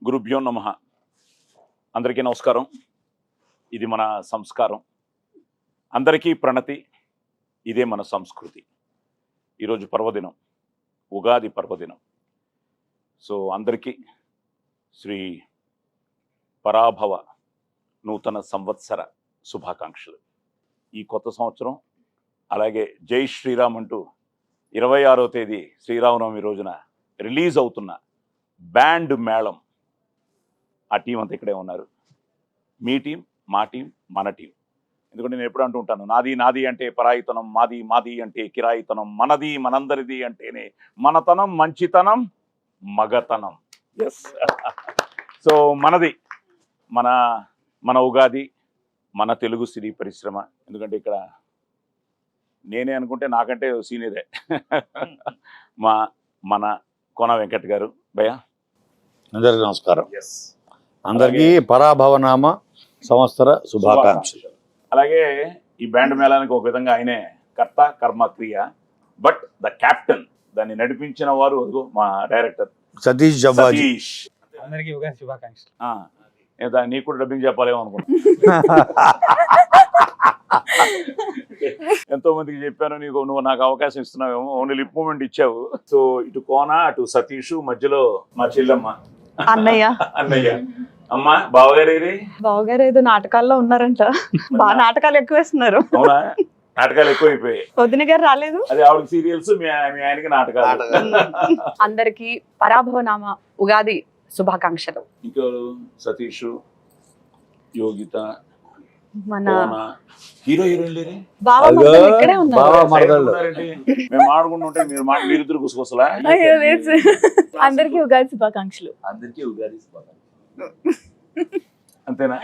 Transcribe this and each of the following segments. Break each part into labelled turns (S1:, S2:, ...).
S1: గురుభ్యో నమః. అందరికీ నమస్కారం. ఇది మన సంస్కారం. అందరికీ ప్రణతి. ఇదే మన సంస్కృతి. ఈరోజు పర్వదినం, ఉగాది పర్వదినం. సో అందరికీ శ్రీ పరాభవ నూతన సంవత్సర శుభాకాంక్షలు. ఈ కొత్త సంవత్సరం అలాగే జై శ్రీరామ్ అంటూ 26వ తేదీ శ్రీరామనవమి రోజున రిలీజ్ అవుతున్న బ్యాండ్ మేళం, ఆ టీం అంతా ఇక్కడే ఉన్నారు. మీ టీం, మా టీం, మన టీం. ఎందుకంటే నేను ఎప్పుడు అంటూ ఉంటాను, నాది నాది అంటే పరాయితనం, మాది మాది అంటే కిరాయితనం, మనది మనందరిది అంటేనే మనతనం, మంచితనం, మగతనం. ఎస్. సో మనది మన ఉగాది, మన తెలుగు సినీ పరిశ్రమ. ఎందుకంటే ఇక్కడ నేనే అనుకుంటే నాకంటే సీనియరే మన కోన వెంకట్ గారు. భయ్యా
S2: అందరికీ నమస్కారం.
S1: ఎస్.
S2: అందరికీ పరాభవనామ సంవత్సర శుభాకాంక్షలు.
S1: అలాగే ఈ బ్యాండ్ మేళానికి ఒక విధంగా ఆయనే కర్త కర్మ క్రియ, బట్ ద కెప్టెన్, దాన్ని నడిపించిన వారు మా డైరెక్టర్
S2: సతీష్ జవ్వాజీ.
S1: సతీష్.
S3: అందరికీ ఉగాది శుభాకాంక్షలు.
S1: నీకు కూడా డబ్బింగ్ చెప్పాలేమో అనుకున్నా. ఎంతో మందికి చెప్పాను, నువ్వు నాకు అవకాశం ఇస్తున్నావేమో, ఓన్లీ లిప్ మూమెంట్ ఇచ్చావు. సో ఇటు కోన, అటు సతీష్, మధ్యలో మా చెల్లెమ్మ
S4: అన్నయ్య.
S1: అమ్మా బావగారు.
S4: బావగారు ఏదో నాటకాల్లో ఉన్నారంట. బాగా నాటకాలు ఎక్కువ వేస్తున్నారు.
S1: అవునా? నాటకాలు ఎక్కువైపోయాయి.
S4: వదిన గారు రాలేదు.
S1: అది ఆవిడకి సీరియల్స్, మీ ఆయనకి నాటకాలు.
S4: అందరికి పరాభవనామ ఉగాది శుభాకాంక్షలు.
S1: ఇంకో సతీష్, యోగిత,
S4: మన
S1: హీరో హీరోయిన్ లేరే?
S4: బావ మరదలు ఇక్కడే ఉన్నారు.
S1: మేము ఆడుకుంటుంటే మీరిద్దరు గుసగుసలా.
S4: అందరికి ఉగాది శుభాకాంక్షలు.
S1: అందరికీ ఉగాది శుభాకాంక్షలు. అంతేనా?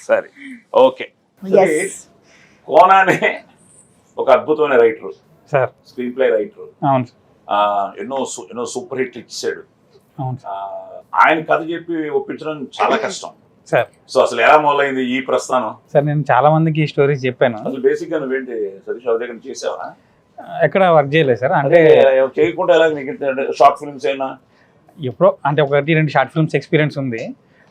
S1: సరే, ఓకే. కోనానే ఒక అద్భుతమైన writer
S3: sir,
S1: screen play writer.
S3: అవును
S1: ఎన్నో సూపర్ హిట్ ఇచ్చాడు.
S3: అవును
S1: ఆయన కథ చెప్పి ఒప్పించడం చాలా కష్టం
S3: సార్.
S1: సో అసలు ఎలా మొదలైంది ఈ ప్రస్థానం?
S3: సార్, నేను చాలా మందికి ఈ స్టోరీస్ చెప్పాను.
S1: అసలు బేసిక్ గా నువ్వేంటి సతీష్ దగ్గర చేసావా?
S3: ఎక్కడ వర్క్ చేయలేదు సార్. అంటే
S1: చేయకుండా ఎలా నీకు షార్ట్ ఫిల్మ్స్ అయినా?
S3: ఎప్పుడో అంటే 1-2 షార్ట్ ఫిల్మ్స్ ఎక్స్పీరియన్స్ ఉంది.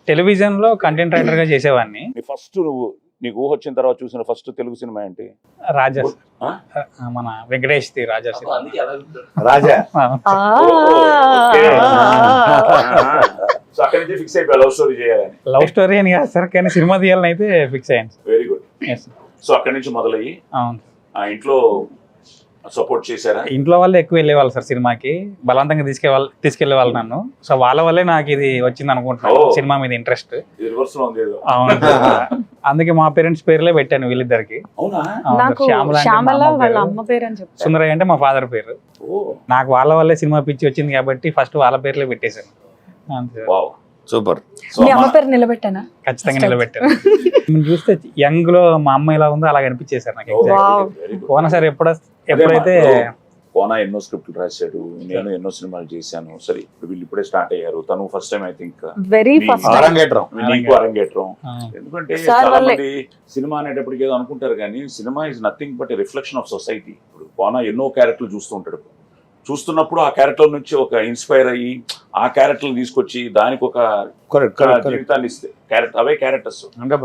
S3: టెలివిజన్ లో కంటెంట్ రైటర్ గా చేసేవాడిని.
S1: ఫస్ట్ నీకు ఊహ వచ్చిన తర్వాత చూసిన ఫస్ట్ తెలుగు సినిమా ఏంటి?
S3: రాజా, మన Venkatesh the Raja cinema.
S2: Raja.
S1: So అక్కడి నుంచి ఫిక్స్ అయిపోయా లవ్ స్టోరీ చేయాలని.
S3: లవ్ స్టోరీ అని కాదు సార్, కానీ సినిమా తీయాలని అయితే ఫిక్స్ అయ్యాను.
S1: Very good.
S3: ఎస్.
S1: సో అక్కడి నుంచి మొదలయ్యి
S3: అవును.
S1: ఇంట్లో సపోర్ట్ చేశారా?
S3: ఇంట్లో వాళ్ళే ఎక్కువ వెళ్ళేవాళ్ళు సార్ సినిమాకి, బలవంతంగా తీసుకెళ్లేవాళ్ళు నన్ను. సో వాళ్ళ వల్లే నాకు ఇది వచ్చింది అనుకుంటున్నాను, సినిమా మీద ఇంట్రెస్ట్. అవును. అందుకే మా పేరెంట్స్ పేర్లే పెట్టాను వీళ్ళిద్దరికి.
S4: శ్యామల వాళ్ళ అమ్మ పేరు అని చెప్పారు,
S3: సుందరయ్య అంటే మా ఫాదర్ పేరు. నాకు వాళ్ళ వల్లే సినిమా పిచ్చి వచ్చింది కాబట్టి ఫస్ట్ వాళ్ళ పేర్లే పెట్టేశాను.
S2: సూపర్.
S4: మీ అమ్మ పేరు నిలబెట్టానా?
S3: ఖచ్చితంగా నిలబెట్టాను. మనం చూస్తే యంగ్ లో మా అమ్మ ఎలా ఉందో అలాగ అనిపించేశారు నాకు. కోన సార్ ఎప్పుడైతే
S1: కోన ఎన్నో స్క్రిప్ట్లు రాశాడు, నేను ఎన్నో సినిమాలు చేశాను. సరే, వీళ్ళు ఇప్పుడే స్టార్ట్ అయ్యారు. తను ఫస్ట్ టైం ఐ థింక్ అరంగేట్రం. ఎందుకంటే చాలా మంది సినిమా అనేటప్పటికి ఏదో అనుకుంటారు, కానీ cinema is nothing but reflection of society. ఇప్పుడు కోన ఎన్నో క్యారెక్టర్లు చూస్తూ ఉంటాడు. చూస్తున్నప్పుడు ఆ క్యారెక్టర్ నుంచి ఒక ఇన్స్పైర్ అయ్యి ఆ క్యారెక్టర్ తీసుకొచ్చి దానికి ఒక జీవితాన్ని ఇస్తే అవే క్యారెక్టర్స్.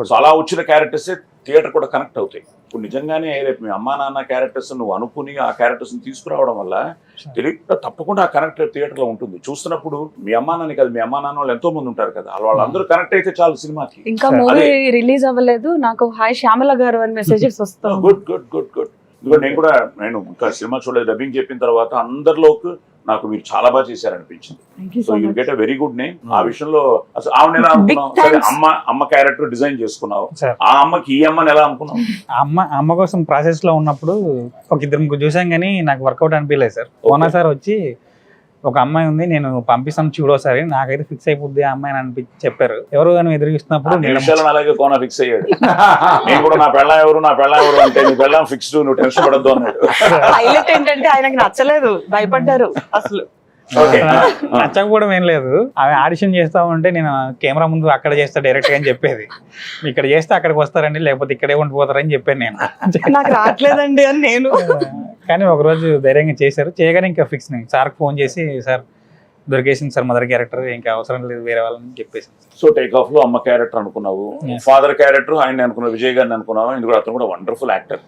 S1: సో అలా వచ్చిన క్యారెక్టర్స్ థియేటర్ కూడా కనెక్ట్ అవుతాయి. ఇప్పుడు నిజంగానే రేపు మీ అమ్మా నాన్న క్యారెక్టర్స్ నువ్వు అనుకుని ఆ క్యారెక్టర్స్ తీసుకురావడం వల్ల తెలియక తప్పకుండా ఆ కనెక్ట్ థియేటర్ లో ఉంటుంది. చూస్తున్నప్పుడు మీ అమ్మా నాన్న కదా, మీ అమ్మా నాన్న వాళ్ళు ఎంతో మంది ఉంటారు కదా, వాళ్ళందరూ కనెక్ట్ అయితే చాలు సినిమాకి.
S4: ఇంకా మూవీ రిలీజ్ అవ్వలేదు, నాకు హాయ్ శ్యామల గారు అని మెసేజెస్ వస్తాయి.
S1: Good good good good. నేను ఇంకా సినిమా చూడలేదు, డబ్బింగ్ చెప్పిన తర్వాత అందరిలోకి నాకు మీరు చాలా బాగా చేశారనిపించింది. So you get a very good name. ఆ విషయంలో అసలు ఆమెను ఎలా అనుకున్నావు? సరే, అమ్మ క్యారెక్టర్ డిజైన్ చేసుకున్నావు, ఆ అమ్మకి ఈ అమ్మని ఎలా అనుకున్నావు?
S3: అమ్మ కోసం ప్రాసెస్ లో ఉన్నప్పుడు ఒక 2-3 చూసాం, కానీ నాకు వర్కౌట్ అనిపించలేదు సార్. కోన సార్ వచ్చి ఒక అమ్మాయి ఉంది, నేను పంపిస్తాను చూడోసారి, నాకైతే ఫిక్స్ అయిపోద్ది ఆ అమ్మాయి అని చెప్పారు. ఎవరు అని ఎదురుస్తున్నప్పుడు
S1: అలాగే కోన ఫిక్స్ అయ్యాడు. నేను కూడా నా పెళ్ళం ఎవరు అంటే నీ పెళ్ళం ఫిక్స్డ్, నువ్వు టెన్షన్ పడద్దు అన్నాడు.
S4: హైలైట్ ఏంటంటే ఆయనకి నచ్చలేదు, భయపడ్డారు. అసలు
S3: నచ్చకపోవడం ఏం లేదు, ఆమె ఆడిషన్ చేస్తా ఉంటే నేను కెమెరా ముందు అక్కడ చేస్తా డైరెక్ట్ గా అని చెప్పేది. ఇక్కడ చేస్తే అక్కడికి వస్తారండి, లేకపోతే ఇక్కడే ఉండిపోతారని చెప్పాను నేను.
S4: నాకు రావట్లేదండి అని నేను.
S3: కానీ ఒకరోజు ధైర్యంగా చేశారు. చేయగానే ఇంకా ఫిక్స్. సార్కి ఫోన్ చేసి, సార్ దొరికేసింది సార్ మదర్ క్యారెక్టర్, ఇంకా అవసరం లేదు వేరే వాళ్ళని చెప్పేసి.
S1: సో టేక్ ఆఫ్ లో అమ్మ క్యారెక్టర్ అనుకున్నావు,
S3: Yes.
S1: ఫాదర్ క్యారెక్టర్ ఆయన అనుకున్నావు, విజయ్ గారిని అనుకున్నావు. ఎందుకు అతను కూడా wonderful actor,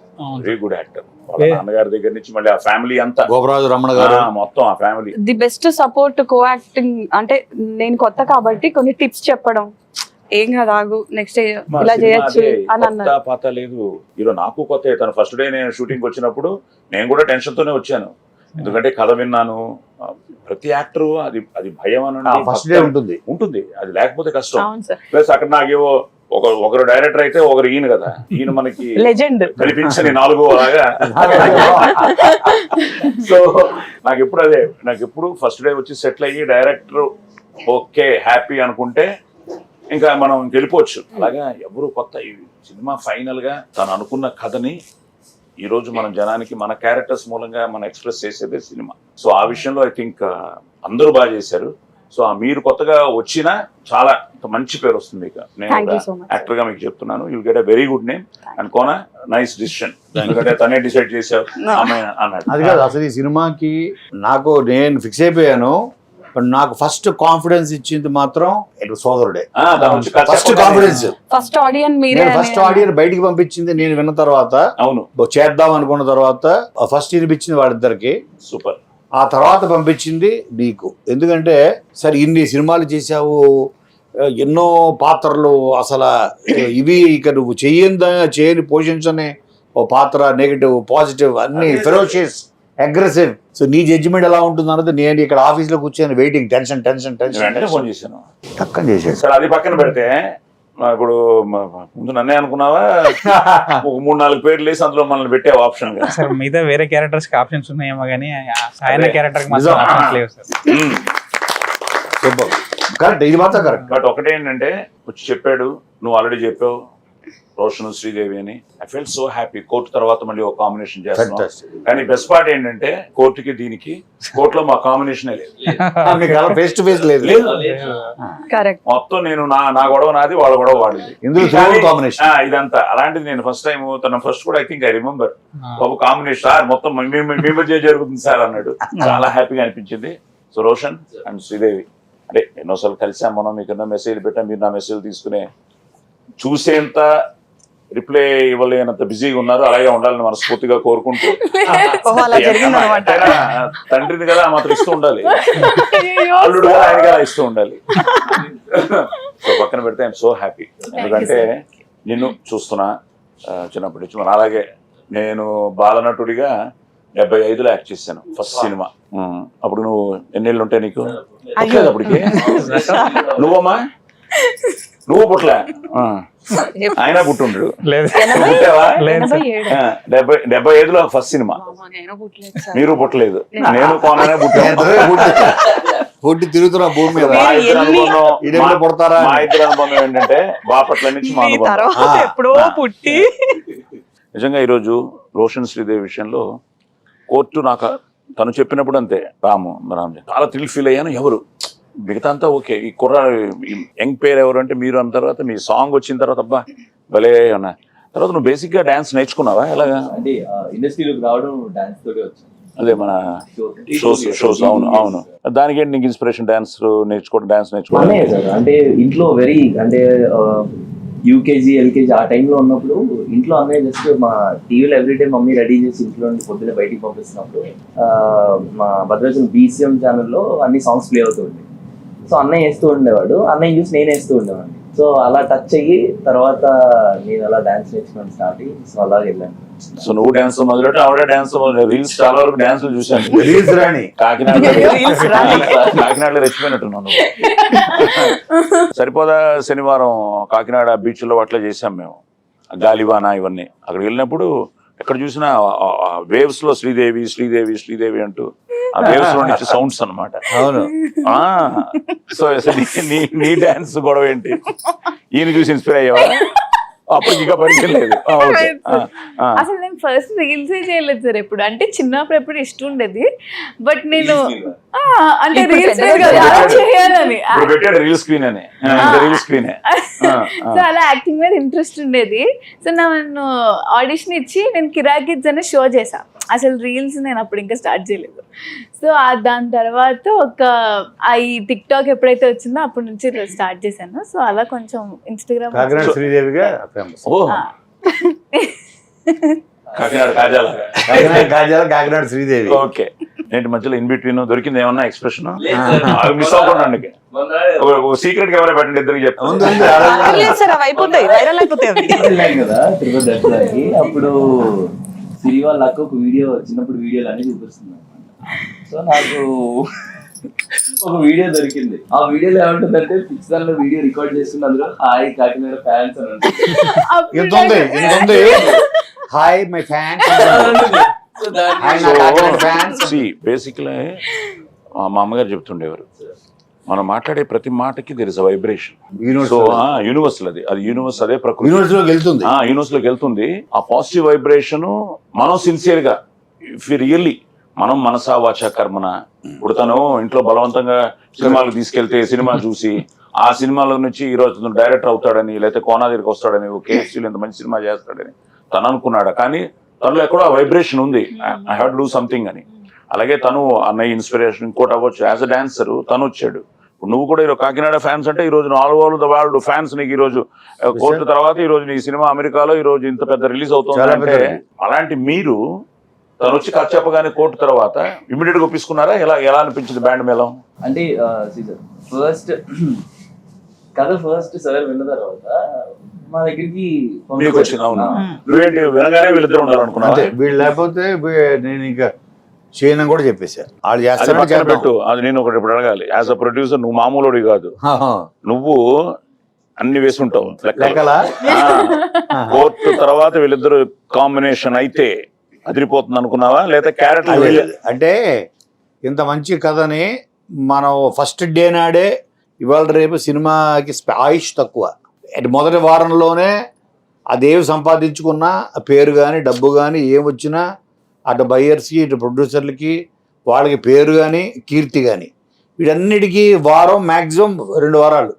S1: very good actor. వాళ్ళ
S3: Yeah.
S1: నాన్నగారి దగ్గర నుంచి మళ్ళీ ఆ ఫ్యామిలీ అంతా,
S2: గోపరాజు రమణ గారు
S1: మొత్తం ఆ family.
S4: The best support co acting. అంటే నేను కొత్త కాబట్టి కొన్ని టిప్స్ చెప్పడం, ఏం కాదు ఆగు నెక్స్ట్ ఇలా చేయొచ్చు అని అన్నారు.
S1: పాత లేదు ఈరోజు నాకు కొత్త. తను ఫస్ట్ డే నేను షూటింగ్ వచ్చినప్పుడు నేను కూడా టెన్షన్ తోనే వచ్చాను, ఎందుకంటే కథ విన్నాను. ప్రతి యాక్టర్ అది అది భయం అని
S2: ఫస్ట్ డే ఉంటుంది
S1: ఉంటుంది, అది లేకపోతే కష్టం.
S4: అవును సార్,
S1: ప్లస్ అక్కడ నాకేవో ఒకరు డైరెక్టర్ అయితే ఒకరు ఈయన కదా, ఈయన మనకి
S4: లెజెండ్
S1: కనిపించని నాలుగో లాగా. సో నాకు ఎప్పుడు ఫస్ట్ డే వచ్చి సెటిల్ అయ్యి డైరెక్టర్ ఓకే హ్యాపీ అనుకుంటే ఇంకా మనం వెళ్ళిపోవచ్చు. అలాగా ఎవరు కొత్త ఈ సినిమా ఫైనల్ గా తను అనుకున్న కథని ఈ రోజు మనం జనానికి మన క్యారెక్టర్స్ మూలంగా మనం ఎక్స్ప్రెస్ చేసేదే సినిమా. సో ఆ విషయంలో ఐ థింక్ అందరూ బాగా చేశారు. సో మీరు కొత్తగా వచ్చినా చాలా మంచి పేరు వస్తుంది మీకు. నేను
S4: Thank you so much.
S1: Actor గా మీకు చెప్తున్నాను, you get a very good name and Kona nice decision. ఎందుకంటే తనే డిసైడ్ చేశావు అమ్మాయి అన్నాడు.
S2: అది కాదు అసలు ఈ సినిమాకి నేను ఫిక్స్ అయిపోయాను. బట్ నాకు ఫస్ట్ కాన్ఫిడెన్స్ ఇచ్చింది మాత్రం సోదరుడే. ఫస్ట్ కాన్ఫిడెన్స్,
S4: ఫస్ట్ ఆడియన్ మీరే.
S2: ఫస్ట్ ఆడియన్ బయటికి పంపించింది నేను విన్న తర్వాత,
S1: అవును
S2: చేద్దాం అనుకున్న తర్వాత ఫస్ట్ వినిపించింది వాళ్ళిద్దరికి.
S1: సూపర్.
S2: ఆ తర్వాత పంపించింది నీకు. ఎందుకంటే సరే ఇన్ని సినిమాలు చేశావు, ఎన్నో పాత్రలు, అసలు ఇవి ఇక నువ్వు చేయని పోషించని ఓ పాత్ర, నెగిటివ్ పాజిటివ్ అన్ని ఫెరోషియస్ అగ్రెసివ్. సో నీ జడ్జిమెంట్ ఎలా ఉంటుంది అన్నది నేను ఇక్కడ ఆఫీస్ లో కూర్చొని వెయిటింగ్, టెన్షన్
S1: వెంటనే ఫోన్ చేశాను,
S2: టక్కని చేశాడు.
S1: సరే అది పక్కన పెడితే ఇప్పుడు ముందు నన్నే అనుకున్నావా, ఒక 3-4 పేర్లు వేసి అందులో మనల్ని పెట్టావు ఆప్షన్ గా.
S3: సార్ మిగతా వేరే క్యారెక్టర్స్ కి ఆప్షన్స్ ఉన్నాయేమో కానీ ఆయన క్యారెక్టర్ కి మాత్రం
S2: నిజం.
S3: ఆప్షన్స్ లేవు సార్.
S2: సూపర్, కరెక్ట్, ఇది మాత్రం కరెక్ట్.
S1: బట్ ఒకటేంటంటే వచ్చి చెప్పాడు, నువ్వు ఆల్రెడీ చెప్పావు రోషన్ శ్రీదేవి అని. I felt so happy. Court తర్వాత మళ్ళీ ఒక కాంబినేషన్ చేస్తాను. కానీ బెస్ట్ పార్ట్ ఏంటంటే కోర్టుకి దీనికి కోర్టులో మా కాంబినేషన్ లేదు,
S2: ఫేస్ టు ఫేస్ లేదు.
S4: కరెక్ట్.
S1: మొత్తం నేను నా గొడవ నాది, వాళ్ళ గొడవ వాడిది.
S2: ఇందులో కాంబినేషన్
S1: ఇదంతా అలాంటిది. నేను ఫస్ట్ టైం తన ఫస్ట్ కూడా I think I remember Babu combination sir మొత్తం మీ మధ్య జరుగుతుంది సార్ అన్నాడు. చాలా హ్యాపీగా అనిపించింది. సో రోషన్ అండ్ శ్రీదేవి అంటే ఎన్నోసార్లు కలిసాం మనం, మీకు ఎన్నో మెసేజ్ పెట్టాం, మీరు నా మెసేజ్ తీసుకునే చూసేంత రిప్లై ఇవ్వలేనంత బిజీగా ఉన్నారు. అలాగే ఉండాలని మనస్ఫూర్తిగా కోరుకుంటూ, తండ్రిని కదా మాత్రం ఇస్తూ ఉండాలి, అల్లుడు కదా ఆయనకి అలా ఇస్తూ ఉండాలి. సో పక్కన పెడితే ఐఎమ్ సో హ్యాపీ. ఎందుకంటే నిన్ను చూస్తున్నా చిన్నప్పటి నుంచి. మన అలాగే నేను బాలనటుడిగా 75లో యాక్ట్ చేశాను ఫస్ట్ సినిమా. అప్పుడు నువ్వు ఎన్నేళ్ళు ఉంటాయి నీకు? అప్పటికి నువ్వమ్మా నువ్వు పుట్టలే, ఆయన పుట్టుండ్రు.
S3: లేదు
S1: 75లో ఫస్ట్ సినిమా. మీరు పుట్టలేదు, నేను కోననే
S2: పుట్టి తిరుగుతున్నా భూమి మీద. పుడతారా?
S1: మా ఇద్దరు అనుబంధం ఏంటంటే బాపట్ల నుంచి మా అనుబంధం.
S4: ఎప్పుడో పుట్టి.
S1: నిజంగా ఈరోజు రోషన్ శ్రీదేవి విషయంలో కోర్టు నాకు తను చెప్పినప్పుడు అంతే, రాము చాలా థ్రిల్ ఫీల్ అయ్యాను. ఎవరు మిగతా అంతా ఓకే, ఈ యంగ్ పేరు ఎవరు అంటే మీరు అన్న తర్వాత మీ సాంగ్ వచ్చిన తర్వాత అబ్బా భలే అన్నా. తర్వాత నువ్వు బేసిక్ గా డాన్స్ నేర్చుకున్నావా ఎలాగా?
S5: అంటే ఇండస్ట్రీలోకి రావడం డాన్స్ తోటే వచ్చింది.
S1: అదే మన షోస్. అవును అవును. దానికి ఏంటి నీకు ఇన్స్పిరేషన్? డాన్స్ నేర్చుకోవడం
S5: అంటే ఇంట్లో వెరీ అంటే యూకేజీ ఎల్కేజీ ఆ టైంలో ఉన్నప్పుడు ఇంట్లో అన్నయ్య జస్ట్ మా టీవీలో ఎవ్రీడే మమ్మీ రెడీ చేసి ఇంట్లో నుండి పొద్దున్నే బయటికి పంపిస్తున్నప్పుడు మా భద్రాచలం BCM ఛానల్లో అన్ని సాంగ్స్ ప్లే అవుతుంది. సో అన్నయ్య వేస్తూ ఉండేవాడు, అన్నయ్య చూసి నేను వేస్తూ ఉండేవాడిని. సో అలా టచ్ అయ్యి తర్వాత నేను అలా డాన్స్ నేర్చుకోవడం స్టార్ట్ అయ్యి సో అలా వెళ్ళాను.
S1: సో నువ్వు డాన్స్ మొదలెట్టి ఆవిడ డాన్స్ రీల్స్ చాలా వరకు డాన్సులు చూశాను.
S2: రీల్స్ రాని
S1: కాకినాడలో రెచ్చిపోయినట్టున్నాను. సరిపోదా శనివారం కాకినాడ బీచ్ లో అట్లా చేసాం మేము, గాలివాన ఇవన్నీ. అక్కడికి వెళ్ళినప్పుడు ఎక్కడ చూసినా వేవ్స్ లో శ్రీదేవి అంటూ ఆ వేవ్స్ లో నుంచి సౌండ్స్ అనమాట.
S2: అవును.
S1: సో నీ డాన్స్ గొడవ ఏంటి? ఈయన చూసి ఇన్స్పైర్ అయ్యావా? అప్పుడు ఇంకా పరిచయం లేదు.
S6: అసలు నేను ఫస్ట్ రీల్స్ చేయలేదు సార్ ఎప్పుడు. అంటే చిన్నప్పుడు ఎప్పుడు ఇష్టం ఉండేది, బట్ నేను అంటే రీల్స్ చేయాలని
S1: రీల్ స్క్రీన్ అని
S6: సో అలా యాక్టింగ్ మీద ఇంట్రెస్ట్ ఉండేది. సో నన్ను ఆడిషన్ ఇచ్చి నేను కిరాకిడ్స్ అనే షో చేశాను. అసలు రీల్స్ నేను అప్పుడు ఇంకా స్టార్ట్ చేయలేదు. సో దాని తర్వాత ఈ టిక్ టాక్ ఎప్పుడైతే వచ్చిందో అప్పటి నుంచి స్టార్ట్ చేశాను. సో అలా కొంచెం ఇన్స్టాగ్రామ్
S2: కాకినాడ శ్రీదేవిగా ఫేమస్.
S1: ఓ కాకినాడ కాజాల.
S2: కాకినాడ శ్రీదేవి.
S1: ఓకే, ఏంటి మధ్యలో ఇన్ బిట్వీన్ దొరికింది ఏమన్నా ఎక్స్ప్రెషన్ మిస్ అవ్వకుండా సీక్రెట్ గా ఎవరైనా పెట్టండి, ఇద్దరికి చెప్తాను.
S4: సార్ అవి అయిపోతాయి, వైరల్ అయిపోతాయి అవి.
S5: వెళ్ళాం కదా తిరుపతి దర్శనానికి, అప్పుడు సిరి వాళ్ళ అక్క ఒక వీడియో, చిన్నప్పుడు వీడియోలు అన్ని చూపిస్తుంది. సో నాకు ఒక వీడియో దొరికింది. ఆ వీడియోలో ఏమంటుందంటే పిక్చర్ లో వీడియో రికార్డ్ చేస్తున్న అందులో హాయ్ కాకినాడ ఫ్యాన్స్ అని
S2: ఉంటుంది. Hi my fans.
S1: బేసిక్లీ మా అమ్మగారు చెప్తుండేవారు, మనం మాట్లాడే ప్రతి మాటకి there is a vibration. So universal అది యూనివర్స్, అదే ప్రకృతి యూనివర్స్ లోకి వెళ్తుంది. ఆ పాజిటివ్ వైబ్రేషన్ మనం సిన్సియర్ గా, ఇఫ్ రియల్లీ మనం మనసా వాచా కర్మన, ఇప్పుడు తను ఇంట్లో బలవంతంగా సినిమాలకు తీసుకెళ్తే సినిమా చూసి ఆ సినిమాలో నుంచి ఈరోజు డైరెక్టర్ అవుతాడని, లేకపోతే కోనా దగ్గరికి వస్తాడని, కేఎఫ్సీలో ఇంత మంచి సినిమా చేస్తాడని తను అనుకున్నాడు. కానీ తనలో ఎక్కడో వైబ్రేషన్ ఉంది, I have to do something అని. అలాగే తను అన్నయ్య ఇన్స్పిరేషన్ ఇంకోటి అవ్వచ్చు. యాజ్ అ డాన్సర్ తను వచ్చాడు. ఇప్పుడు నువ్వు కూడా ఈరోజు కాకినాడ ఫ్యాన్స్ అంటే ఈ రోజు all over the world fans నీకు. ఈ రోజు కోర్టు తర్వాత ఈ రోజు నీ సినిమా అమెరికాలో ఈ రోజు ఇంత పెద్ద రిలీజ్ అవుతుంది అంటే, అలాంటి మీరు తను వచ్చి కథ చెప్పగానే కోర్టు తర్వాత ఇమీడియట్ గా ఒప్పించుకున్నారా? ఎలా అనిపించింది బ్యాండ్ మేళం?
S5: అంటే ఫస్ట్ సార్ విన్న తర్వాత మా దగ్గరికి
S1: వచ్చింది. అవును, నువ్వేంటి వినగానే వీళ్ళిద్దరు ఉండాలనుకున్నా?
S2: వీళ్ళు లేకపోతే నేను ఇంకా చేయను కూడా చెప్పేశారు. వాళ్ళు చేస్తారు
S1: పెట్టు. అది నేను ఒకటి ఇప్పుడు అడగాలి. యాజ్ అ ప్రొడ్యూసర్ నువ్వు మామూలుడి కాదు, నువ్వు అన్ని వేసుంటావు లెక్కలా. కోర్టు తర్వాత వీళ్ళిద్దరు కాంబినేషన్ అయితే అదిరిపోతుంది అనుకున్నావా, లేదా క్యారెక్టర్?
S2: అంటే ఇంత మంచి కథని మనం ఫస్ట్ డే నాడే ఇవాళ రేపు సినిమాకి ఆయుష్ తక్కువ. మొదటి వారంలోనే అదేవి సంపాదించుకున్నా పేరు కానీ డబ్బు కానీ ఏం వచ్చినా అటు బయ్యర్స్కి ఇటు ప్రొడ్యూసర్లకి వాళ్ళకి పేరు కానీ కీర్తి కానీ వీటన్నిటికీ వారం మ్యాక్సిమం 2 వారాలు,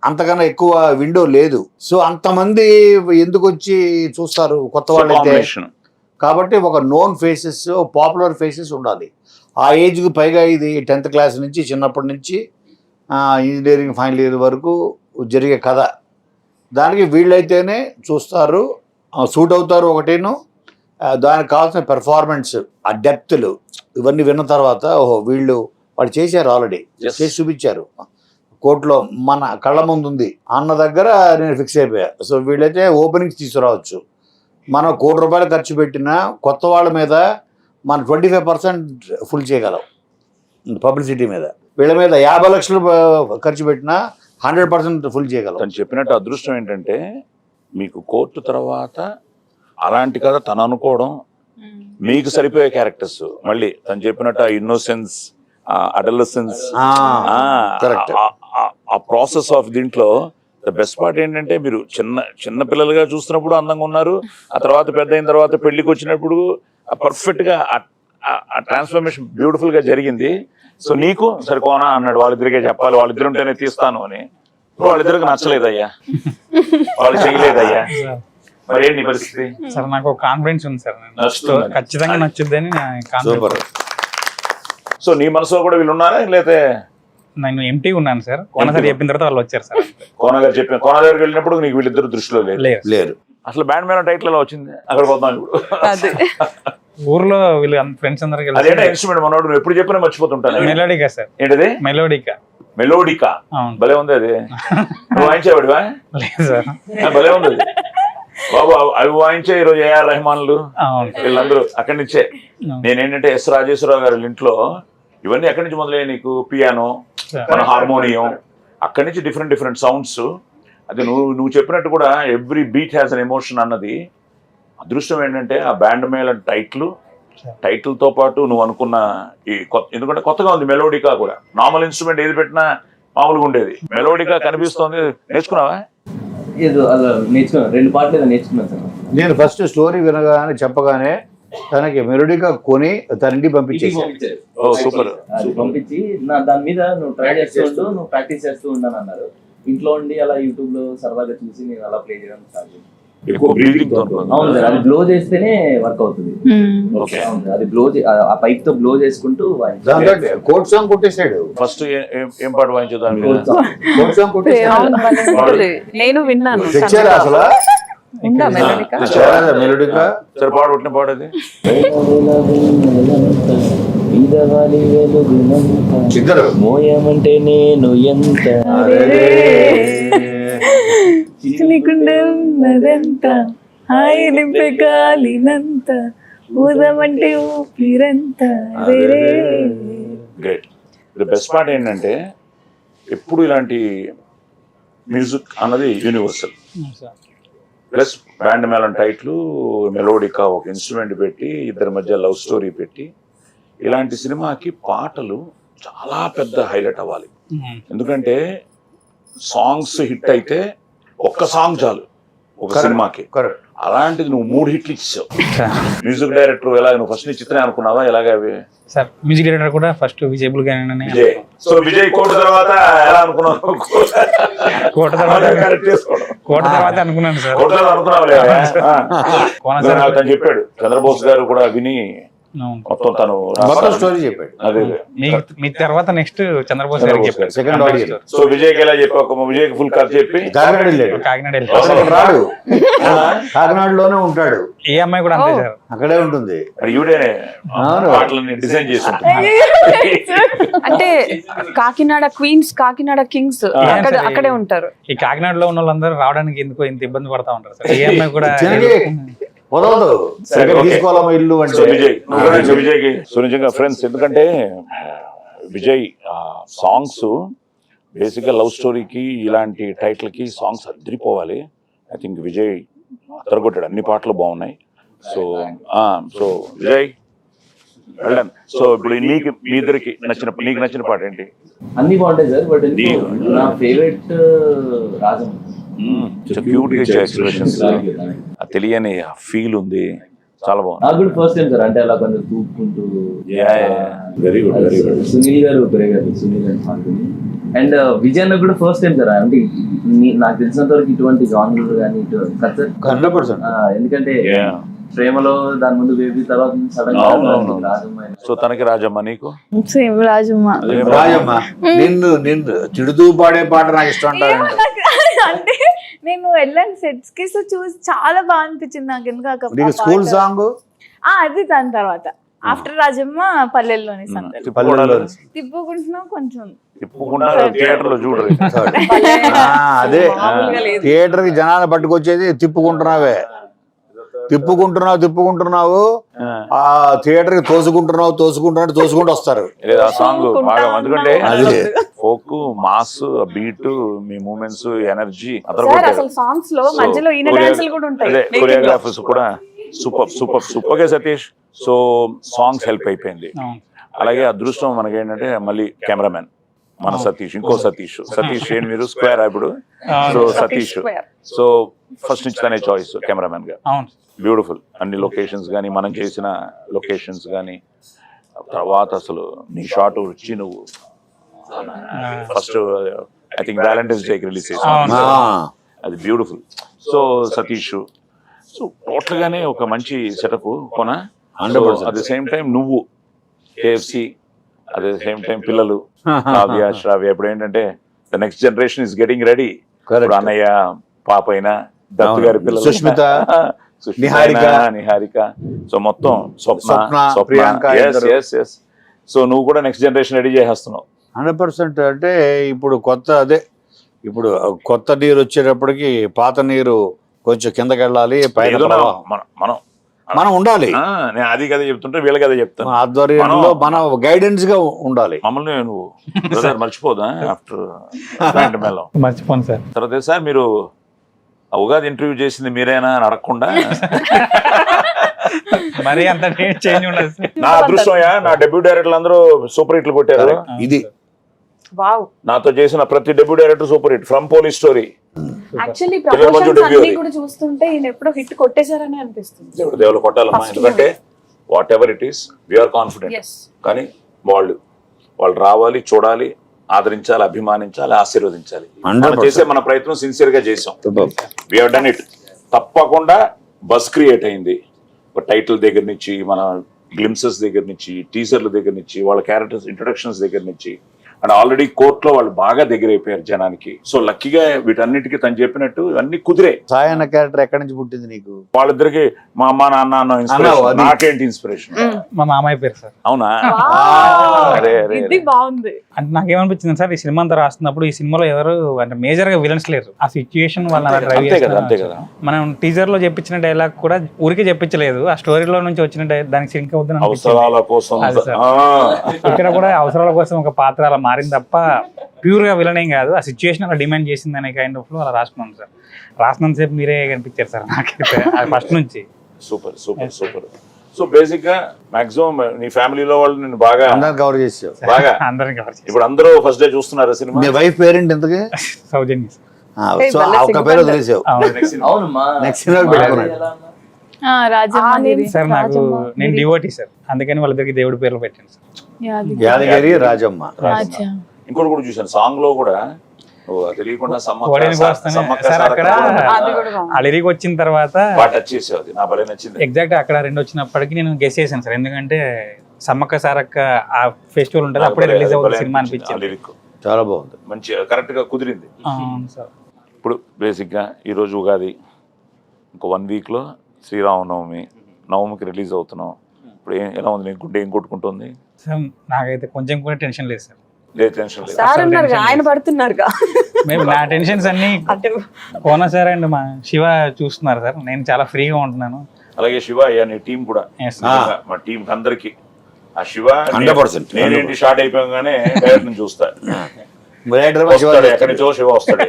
S2: అంతకన్నా ఎక్కువ విండో లేదు. సో అంతమంది ఎందుకు వచ్చి చూస్తారు కొత్త వాళ్ళైతే? కాబట్టి ఒక నోన్ ఫేసెస్, పాపులర్ ఫేసెస్ ఉండాలి. ఆ ఏజ్కి పైగా ఇది 10th క్లాస్ నుంచి, చిన్నప్పటి నుంచి ఇంజనీరింగ్ ఫైనల్ ఇయర్ వరకు జరిగే కథ. దానికి వీళ్ళైతేనే చూస్తారు, సూట్ అవుతారు. ఒకటేను దానికి కావాల్సిన పెర్ఫార్మెన్స్, ఆ డెప్త్లు ఇవన్నీ విన్న తర్వాత ఓహో వాళ్ళు చేశారు, ఆల్రెడీ చేసి చూపించారు, కోర్టులో మన కళ్ళ ముందు ఉంది అన్న దగ్గర నేను ఫిక్స్ అయిపోయా. సో వీళ్ళైతే ఓపెనింగ్స్ తీసుకురావచ్చు. మనం ₹1,00,00,000 ఖర్చు పెట్టినా కొత్త వాళ్ళ మీద మనం 25% ఫుల్ చేయగలం పబ్లిసిటీ మీద. వీళ్ళ మీద 50 లక్షలు ఖర్చు పెట్టినా 100% ఫుల్ చేయగలం.
S1: తను చెప్పినట్టు అదృష్టం ఏంటంటే మీకు కోర్టు తర్వాత అలాంటి కథ తను అనుకోవడం, మీకు సరిపోయే క్యారెక్టర్స్. మళ్ళీ తను చెప్పినట్టు ఆ ఇన్నోసెన్స్, అడలసెన్స్, ఆ ప్రాసెస్ ఆఫ్ దీంట్లో ద బెస్ట్ పార్ట్ ఏంటంటే మీరు చిన్న పిల్లలుగా చూస్తున్నప్పుడు అందంగా ఉన్నారు, ఆ తర్వాత పెద్ద అయిన తర్వాత పెళ్లికి వచ్చినప్పుడు పర్ఫెక్ట్ గా ఆ ట్రాన్స్ఫర్మేషన్ బ్యూటిఫుల్ గా జరిగింది. సో నీకు సరికోనా అన్నాడు, వాళ్ళిద్దరికే చెప్పాలి, వాళ్ళిద్దరు ఉంటేనే తీస్తాను అని. వాళ్ళిద్దరికి నచ్చలేదయ్యా, వాళ్ళు చేయలేదయ్యా, మరి ఏంటి పరిస్థితి?
S3: సార్ నాకు కాన్ఫిడెన్స్ ఉంది సార్, ఖచ్చితంగా నచ్చుద్దని.
S1: సో నీ మనసులో కూడా వీళ్ళు ఉన్నారా, లేకపోతే?
S3: నేను ఎంటీ ఉన్నాను సార్. కోన సార్ చెప్పిన తర్వాత వాళ్ళు వచ్చారు సార్.
S1: కోన దగ్గరికి వెళ్ళినప్పుడు నీకు వీళ్ళిద్దరు దృష్టిలో లేరు. అసలు బ్యాండ్ మీద టైటిల్ ఎలా వచ్చింది? అక్కడ పోతాం ఇప్పుడు.
S3: ఊర్లో వీళ్ళు ఫ్రెండ్స్ అందరికి
S1: అదేంటి ఇన్స్ట్రుమెంట్ మనోడు నువ్వు ఎప్పుడు చెప్పినా మర్చిపోతుంటాను.
S3: మెలోడికా సార్.
S1: ఏంటది?
S3: మెలోడికా.
S1: భలే ఉంది అది. నువ్వు వాయించేవాడివా?
S3: లేదు సార్.
S1: భలే ఉంది బాబు. అవి వాయించే ఈరోజు ఏఆర్ రెహమాన్లు వీళ్ళందరూ అక్కడి నుంచే. నేనేంటంటే ఎస్ రాజేశ్వరరావు గారి ఇంట్లో ఇవన్నీ ఎక్కడి నుంచి మొదలయ్యాయి నీకు? పియానో, మన హార్మోనియం, అక్కడి నుంచి డిఫరెంట్ సౌండ్స్. అది నువ్వు చెప్పినట్టు కూడా every beat has an emotion అన్నది. అదృష్టం ఏంటంటే ఆ బ్యాండ్ మేళ టైటిల్ తో పాటు నువ్వు అనుకున్న ఈ ఎందుకంటే కొత్తగా ఉంది మెలోడికా కూడా. నార్మల్ ఇన్స్ట్రుమెంట్ ఏది పెట్టినా మామూలుగా ఉండేది, మెలోడికా కనిపిస్తోంది. నేర్చుకున్నావా?
S5: అలా నేర్చుకున్నాను, 2 పాటలు నేర్చుకున్నాను సార్.
S2: నేను ఫస్ట్ స్టోరీ వినగానే చెప్పగానే తనకి మెలోడికా కొని తన ఇంటికి పంపించేసాను.
S1: సూపర్.
S5: పంపించి దాని మీద నువ్వు ట్రై చేస్తూ ఉండు, నువ్వు ప్రాక్టీస్ చేస్తూ ఉండని అన్నారు. ఇంట్లో ఉండి అలా యూట్యూబ్ లో సరదాగా చూసి నేను అలా ప్లే చేయడం స్టార్ట్ చేశాను.
S1: ఎక్కువ బ్రీదింగ్ తో
S5: అవును సార్, అది బ్లో చేస్తేనే వర్క్ అవుతుంది.
S1: ఓకే.
S5: అవును సార్, అది బ్లో ఆ పైప్ తో బ్లో చేసుకుంటూ
S2: దాంతో కోట్ సాంగ్ కొట్టేశాడు.
S1: ఫస్ట్ ఏం పాట వాయించుదాం?
S2: కోట్ సాంగ్ కొట్టేశాడు.
S4: నేను విన్నాను.
S2: తెచ్చారా అసలు?
S4: ఉందా మెలోడికా?
S2: తెచ్చారా మెలోడిగా?
S1: సరే పాడు, పుట్టిన పాడది.
S2: ఇద్దరు
S5: మోయమంటే నేను ఎంత
S6: నీకుండే ఉన్నదంత హాయి నింపే గాలినంత ఊదమంటే ఊపిరంత వేరే.
S1: గ్రేట్. ది బెస్ట్ పార్ట్ ఏంటంటే ఎప్పుడు ఇలాంటి మ్యూజిక్ అన్నది యూనివర్సల్. ప్లస్ బ్యాండ్ మేళం టైట్లు, మెలోడికా ఒక ఇన్స్ట్రుమెంట్ పెట్టి ఇద్దరి మధ్య లవ్ స్టోరీ పెట్టి ఇలాంటి సినిమాకి పాటలు చాలా పెద్ద హైలైట్ అవ్వాలి. ఎందుకంటే సాంగ్స్ హిట్ అయితే ఒక్క సాంగ్ చాలు ఒక సినిమాకి.
S2: కరెక్ట్.
S1: అలాంటిది నువ్వు 3 హిట్లు ఇచ్చావు. మ్యూజిక్ డైరెక్టర్ ఎలా? నువ్వు ఫస్ట్ నీ చిత్రం అనుకున్నావా? ఎలాగ అవి?
S3: సార్ మ్యూజిక్ డైరెక్టర్ కూడా ఫస్ట్ విజయబుల్ గానే.
S1: విజయ్. సో విజయ్ కోట తర్వాత ఎలా అనుకున్నావు?
S3: కోట తర్వాత
S1: కరెక్ట్ చేసుకోవడం.
S3: కోట తర్వాత అనుకున్నాను సార్.
S1: కోట అనుకున్నావు తను చెప్పాడు. చంద్రబోస్ గారు కూడా విని మొత్తం తను
S2: మొత్తం స్టోరీ చెప్పాడు.
S1: అదే
S3: మీ తర్వాత నెక్స్ట్ చంద్రబోస్ గారికి చెప్పారు.
S2: Second audio.
S1: సో విజయ్కి ఎలా చెప్పావు? విజయ్కి ఫుల్ కథ చెప్పి
S2: కాకినాడ వెళ్ళాడు.
S3: కాకినాడ
S2: అసలు రాడు, కాకినాడలోనే ఉంటాడు.
S3: ఏ అమ్మాయి కూడా అంతే సార్,
S2: అక్కడే ఉంటుంది.
S1: మరి ఈవిడేనే పాటలని డిజైన్ చేసి ఉంటుంది.
S4: అంటే కాకినాడ క్వీన్స్, కాకినాడ కింగ్స్ అక్కడే ఉంటారు.
S3: ఈ కాకినాడలో ఉన్న వాళ్ళందరూ రావడానికి ఎందుకో ఇంత ఇబ్బంది పడతా ఉంటారు సార్. ఏ అమ్మాయి కూడా
S2: వదలదు. తీసుకోవాలమ్మా ఇల్లు అంటే.
S1: విజయ్కి సో నిజంగా ఫ్రెండ్స్, ఎందుకంటే విజయ్ సాంగ్స్ బేసిక్ గా లవ్ స్టోరీకి ఇలాంటి టైటిల్ కి సాంగ్స్ అదిరిపోవాలి. ఐ థింక్ విజయ్ అదరగొట్టాడు. అన్ని పాటలు బాగున్నాయి. సో సో విజయ్ వెళ్ళండి. సో ఇప్పుడు నీకు మీ ఇద్దరికి నీకు నచ్చిన పాట ఏంటి?
S5: అన్ని బాగుంటాయి సార్, బట్ నా ఫేవరెట్ రాజం.
S1: క్యూట్ గా ఎక్స్ప్రెషన్స్, తెలియని ఫీల్ ఉంది, చాలా బాగుంది.
S5: నాకు కూడా ఫస్ట్ టైం సార్, అంటే అలా కొంచెం చూపుకుంటూ.
S1: Very good, very good.
S5: Sunil garu Sunil గారు పాడుతుంది. అండ్ విజయ్ అన్న కూడా ఫస్ట్ టైం సార్, అంటే నాకు తెలిసినంత వరకు ఇటువంటి జానర్లు కానీ ఇటు కదా సార్.
S2: 100%.
S5: ఎందుకంటే ప్రేమలో దాని ముందు బేబీ, తర్వాత సడన్ గా రాజమ్మ.
S1: సో తనకి రాజమ్మ, నీకు
S6: సేమ్ రాజమ్మ.
S2: రాజమ్మ నిన్ను తిడుతూ పాడే పాట నాకు ఇష్టం అంటారు.
S6: అంటే నేను వెళ్ళాను సెట్స్ కి, సో చూసి చాలా బాగా అనిపించింది నాకు. ఎందుకు
S2: స్కూల్ సాంగ్
S6: అది దాని తర్వాత ఆఫ్టర్ రాజమ్మ పల్లెల్లోని సందడి తిప్పుకుంటున్నాం కొంచెం
S1: థియేటర్ లో చూడరు.
S2: అదే థియేటర్ కి జనాలు పట్టుకొచ్చేది తిప్పుకుంటున్నావు ఆ థియేటర్ కి తోసుకుంటూ వస్తారు.
S1: ఆ సాంగ్ బాగా, ఎందుకంటే ఫోక్ మాస్ బీట్, మీ మూమెంట్స్, ఎనర్జీ,
S4: సాంగ్స్ లో మధ్యలో
S1: కొరియోగ్రాఫర్స్ కూడా సూపర్ గా సతీష్. సో సాంగ్స్ హెల్ప్ అయిపోయింది. అలాగే అదృష్టం మనకి ఏంటంటే మళ్ళీ కెమెరామెన్ మన సతీష్, ఇంకో సతీష్ ఏంటి మీరు స్క్వేర్ ఇప్పుడు. సో సతీష్, సో ఫస్ట్ నుంచి తనే చాయిస్ కెమెరామెన్ గా. బ్యూటిఫుల్. అన్ని లొకేషన్స్ కానీ, మనం చేసిన లొకేషన్స్ కానీ, తర్వాత అసలు నీ షాట్ వచ్చి నువ్వు ఫస్ట్ ఐ థింక్ వ్యాలంటైన్స్ డేకి రిలీజ్ చేసావు, అది beautiful. So Satish, so total గానే ఒక మంచి సెటప్ కొన. అట్ ద సేమ్ టైం నువ్వు KFC, at the same time పిల్లలు శ్రావ్య. ఇప్పుడు ఏంటంటే the next generation is getting ready. అన్నయ్య పాప అయినా, దత్తు గారి పిల్లలు,
S2: సుష్మిత,
S1: నిహారిక, సో మొత్తం స్వప్న, ప్రియాంక. సో నువ్వు కూడా నెక్స్ట్ జనరేషన్ రెడీ చేసేస్తున్నావు.
S2: 100%. అంటే ఇప్పుడు కొత్త నీరు వచ్చేటప్పటికి పాత నీరు కొంచెం కిందకి వెళ్ళాలి, పైన మనం ఉండాలి.
S1: నేను అది కదా చెప్తుంటే వీళ్ళకి అదే చెప్తాను.
S2: ఆధ్వర్యంలో మన గైడెన్స్ గా ఉండాలి.
S1: మమ్మల్ని నువ్వు మర్చిపోదా? ఆఫ్టర్
S3: మర్చిపోను సార్.
S1: తర్వాత సార్ మీరు ఉగాది ఇంటర్వ్యూ చేసింది మీరేనా అని అడగకుండా
S3: మరి అంత చేంజ్ ఉండదు.
S1: నా అదృష్టమయ్యా, నా డెబ్యూ డైరెక్టర్లు అందరూ సూపర్ హిట్లు కొట్టారు.
S2: ఇది
S1: నాతో చేసిన ప్రతి debut director super hit, from police story.
S4: Actually promotions అన్ని కూడా చూస్తుంటే ఈయన ఎప్పుడో హిట్ కొట్టేశారని అనిపిస్తుంది.
S1: దేవుడు కొట్టాలమ్మా, ఎందుకంటే whatever it is we are confident. కానీ వాళ్ళు రావాలి, చూడాలి, ఆదరించాలి, అభిమానించాలి, ఆశీర్వదించాలి. మనం చేసే మన ప్రయత్నం సిన్సియర్ గా చేసాం. We have done it. తప్పకుండా బస్ క్రియేట్ అయింది. ఒక టైటిల్ దగ్గర నుంచి, మన గ్లిమ్సెస్ దగ్గర నుంచి, టీజర్ల దగ్గర నుంచి, వాళ్ళ క్యారెక్టర్స్ ఇంట్రొడక్షన్స్ దగ్గర నుంచి, అండ్ ఆల్రెడీ కోర్టులో వాళ్ళు బాగా దగ్గర అయిపోయారు జనానికి. సో లక్కీగా వీటన్నిటికీ తను చెప్పినట్టు ఇవన్నీ కుదిరే.
S2: సాయి అన్న క్యారెక్టర్ ఎక్కడి నుంచి పుట్టింది నీకు?
S1: వాళ్ళిద్దరికి మా అమ్మ నాన్న అన్న
S2: అన్నావు,
S1: ఇన్స్పిరేషన్.
S2: అది.
S1: నాకేంటి ఇన్స్పిరేషన్?
S3: మా మామయ్య పేరు సార్.
S1: అవునా?
S4: Wow.
S1: అరే అరే
S4: ఇది బాగుంది.
S3: అంటే నాకేమనిపించింది సార్, ఈ సినిమా అంతా రాస్తున్నప్పుడు ఈ సినిమాలో ఎవరు అంటే మేజర్ గా విలన్స్ లేరు. ఆ సిచ్యుయేషన్ వాళ్ళ డ్రైవ్
S1: అంతే కదా, అంతే కదా.
S3: మనం టీజర్ లో చెప్పించిన డైలాగ్ కూడా ఊరికే చెప్పించలేదు, ఆ స్టోరీలో నుంచి వచ్చిన దానికి సింక్ అవుతుంది.
S1: అవసరాల కోసం.
S3: అది సార్.
S1: ఆ.
S3: ఇక్కడ కూడా అవసరాల కోసం ఒక పాత్ర అలా మారింది తప్ప ప్యూర్ గా విలన్ ఏం కాదు. ఆ సిచ్యుయేషన్ అలా డిమాండ్ చేసింది అనే కైండ్ ఆఫ్ లో అలా రాసుకున్నాను సార్. రాసినంతసేపు మీరే కనిపించారు సార్ నాకైతే ఫస్ట్ నుంచి.
S1: Super super super. So basic గా మాక్సిమం నీ ఫ్యామిలీలో వాళ్ళు నేను బాగా
S2: అందరిని కవర్ చేసావు
S1: బాగా
S3: అందరం కవర్ చేసి
S1: ఇప్పుడు అందరూ ఫస్ట్ డే చూస్తున్నారు సినిమా.
S2: మీ వైఫ్ పేరెంట్ ఎంతకి?
S3: సౌజన్య సార్.
S2: సో ఆ ఒక్క పేరు వదిలేసావు,
S5: అవును మా
S2: నెక్స్ట్ సినిమా పెట్టుకున్నాడు.
S6: రాజమ్మ
S3: సార్ నాకు
S4: రాజమ్మ,
S3: నేను డివోటీ సార్, అందుకని వాళ్ళిద్దరికి దేవుడి పేర్లు పెట్టాను సార్.
S2: యాదగిరి రాజమ్మ.
S1: ఇంకోటి కూడా చూసాను సాంగ్ లో కూడా తెలియకుండా
S3: కోడేనికి వస్తానే సార్ అక్కడ
S4: అది కూడా బాగుంది.
S3: అలిరికి వచ్చిన తర్వాత
S1: పాట టచ్ చేసేది నా భలే నచ్చింది.
S3: ఎగ్జాక్ట్ అక్కడ రెండు వచ్చినప్పటికీ నేను గెస్ చేశాను సార్, ఎందుకంటే సమ్మక్క సారక్క ఆ ఫెస్టివల్ ఉంటుంది అప్పుడే రిలీజ్ అవుతుంది సినిమా అనిపించింది.
S1: లిరిక్
S2: చాలా బాగుంది.
S1: మంచి కరెక్ట్ గా కుదిరింది.
S3: అవును సార్.
S1: ఇప్పుడు బేసిక్ గా ఈ రోజు ఉగాది, ఇంకో 1 వీక్ లో శ్రీరామనవమి, నవమికి రిలీజ్ అవుతున్నాం. ఇప్పుడు ఎలా ఉంది నీకు? గుండె ఏం కొట్టుకుంటుంది?
S3: సార్ నాకైతే కొంచెం కూడా టెన్షన్ లేదు సార్.
S1: లేదు, టెన్షన్ లేదు.
S4: సార్ ఉన్నారు, ఆయన పడుతున్నారుగా.
S3: మేము నా టెన్షన్స్ అన్ని
S4: అంటే
S3: కోన సార్ అండ్ మా శివ చూస్తున్నారు సార్, నేను చాలా ఫ్రీగా ఉంటున్నాను.
S1: అలాగే శివ అయ్యా నీ టీం కూడా.
S3: Yes, sir.
S1: నిజంగా మా టీం అందరికి ఆ శివ
S2: 100%.
S1: నేనేంటి షార్ట్ అయిపోగానే డైరెక్ట్ నుంచి చూస్తా.
S2: డైరెక్టర్
S1: వస్తాడు, ఎక్కడి నుంచో శివ వస్తాడు,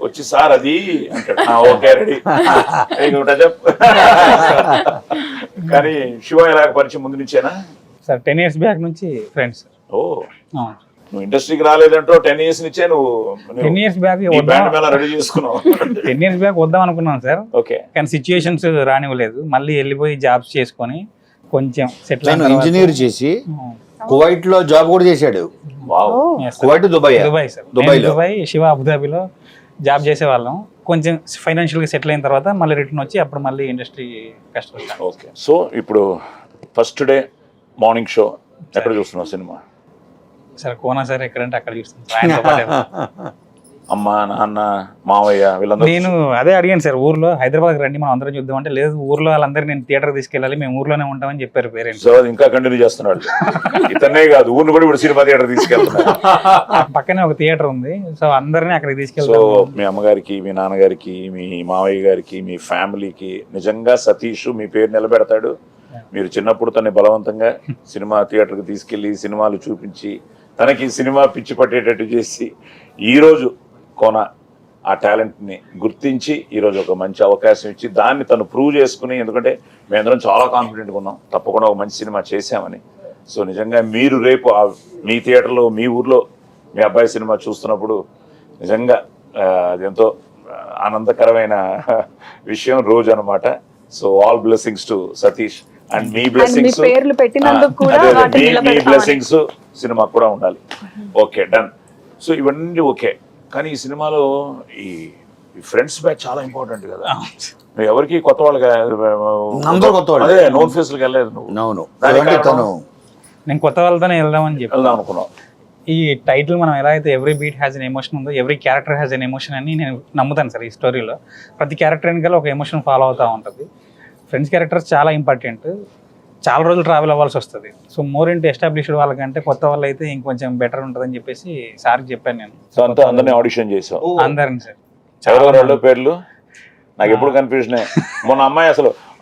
S1: వచ్చి సార్ అది అంటాడు. Okay ready. కానీ శివ ఎలా పరిచయం ముందు నుంచేనా?
S3: సార్ 10 years బ్యాక్ నుంచి ఫ్రెండ్స్.
S1: ఓ నువ్వు ఇండస్ట్రీకి రాలేదంటో 10 years నుంచే నువ్వు
S3: 10 years బ్యాక్
S1: ఈ బ్యాండ్ మేళ రెడీ చేసుకున్నావు.
S3: 10 years బ్యాక్ వద్దాం అనుకున్నాను సార్,
S1: ఓకే.
S3: కానీ సిచ్యుయేషన్స్ రానివ్వలేదు. మళ్ళీ వెళ్ళిపోయి జాబ్స్ చేసుకొని కొంచెం సెటిల్
S2: తను ఇంజనీర్ చేసి కువైట్ లో జాబ్ కూడా చేశాడు.
S1: Wow.
S2: Kuwait Dubai
S3: Dubai sir.
S2: దుబాయ్లో.
S3: దుబాయ్, శివ అబుదాబిలో జాబ్ చేసేవాళ్ళం. కొంచెం ఫైనాన్షియల్ గా సెటిల్ అయిన తర్వాత మళ్ళీ రిటర్న్ వచ్చి అప్పుడు మళ్ళీ ఇండస్ట్రీ కష్టం.
S1: ఓకే. సో ఇప్పుడు ఫస్ట్ డే మార్నింగ్ షో ఎక్కడ చూస్తున్నావు సినిమా?
S3: సార్ కోనా సార్ ఎక్కడంటే అక్కడ చూస్తాను సార్, ఆయనతో పాటే.
S1: అమ్మ నాన్న మావయ్య వీళ్ళందరూ
S3: నేను అదే అడిగాను సార్, ఊర్లో హైదరాబాద్ రండి మనం అందరం చూద్దాం అంటే, లేదు ఊర్లో వాళ్ళందరూ నేను థియేటర్ తీసుకెళ్ళాలి, మేము ఊర్లోనే ఉంటామని చెప్పారు పేరెంట్స్.
S1: సో అది ఇంకా కంటిన్యూ చేస్తున్నాడు. ఇతనే కాదు ఊరిని కూడా ఇప్పుడు సినిమా థియేటర్ తీసుకెళ్తున్నాడు.
S3: పక్కనే ఒక థియేటర్ ఉంది, సో అందరినీ అక్కడికి
S1: సో
S3: తీసుకెళ్తాం.
S1: మీ అమ్మగారికి, మీ నాన్నగారికి, మీ మావయ్య గారికి, మీ ఫ్యామిలీకి నిజంగా సతీష్ మీ పేరు నిలబెడతాడు. మీరు చిన్నప్పుడు తనని బలవంతంగా సినిమా థియేటర్కి తీసుకెళ్లి సినిమాలు చూపించి తనకి సినిమా పిచ్చి పట్టేటట్టు చేసి ఈరోజు కోన ఆ టాలెంట్ని గుర్తించి ఈరోజు ఒక మంచి అవకాశం ఇచ్చి దాన్ని తను ప్రూవ్ చేసుకుని, ఎందుకంటే మేమందరం చాలా కాన్ఫిడెంట్గా ఉన్నాం తప్పకుండా ఒక మంచి సినిమా చేశామని. సో నిజంగా మీరు రేపు మీ థియేటర్లో మీ ఊర్లో మీ అబ్బాయి సినిమా చూస్తున్నప్పుడు నిజంగా అదెంతో ఆనందకరమైన విషయం రోజు అనమాట. So all blessings to Satish and me blessings,
S4: పేర్లు పెట్టినందుకు కూడా వాటిని
S1: మీ
S4: నిలబెడతామని.
S1: బ్లెస్సింగ్స్ సినిమా కూడా ఉండాలి. Okay done. సో ఇవన్నీ ఓకే, కానీ ఈ సినిమాలో ఈ ఫ్రెండ్స్ బ్యాచ్ చాలా ఇంపార్టెంట్ కదా. నువ్వు ఎవరికి కొత్త వాళ్ళకి
S2: అందరూ కొత్త వాళ్ళు.
S1: అదే నోన్ ఫేస్లకు వెళ్ళలేదు నువ్వు.
S2: అవును.
S1: దానికి
S2: అంటే తను
S3: నేను కొత్త వాళ్ళతోనే వెళ్దామని చెప్పి
S1: వెళ్దాం అనుకున్నావు.
S3: ఈ టైటిల్ మనం ఎలా అయితే every beat has an emotion ఉందో, every character has an emotion అని నేను నమ్ముతాను సార్. ఈ స్టోరీలో ప్రతి క్యారెక్టర్ వెనకాల ఒక ఎమోషన్ ఫాలో అవుతూ ఉంటుంది. ఫ్రెండ్స్ క్యారెక్టర్స్ చాలా ఇంపార్టెంట్, చాలా రోజులు ట్రావెల్ అవ్వాల్సి వస్తుంది. సో మోర్ ఇంటూ ఎస్టాబ్లిష్డ్ వాళ్ళకంటే కొత్త వాళ్ళు అయితే ఇంకొంచెం బెటర్ ఉంటుందని చెప్పేసి సార్కి చెప్పాను నేను.
S1: సో అంతా అందరినీ ఆడిషన్ చేసావు.
S3: అందరిని సార్.
S1: ఎవరెవరు వాళ్ళ పేర్లు నాకు ఎప్పుడు కన్ఫ్యూజన్. మొన్న అమ్మాయి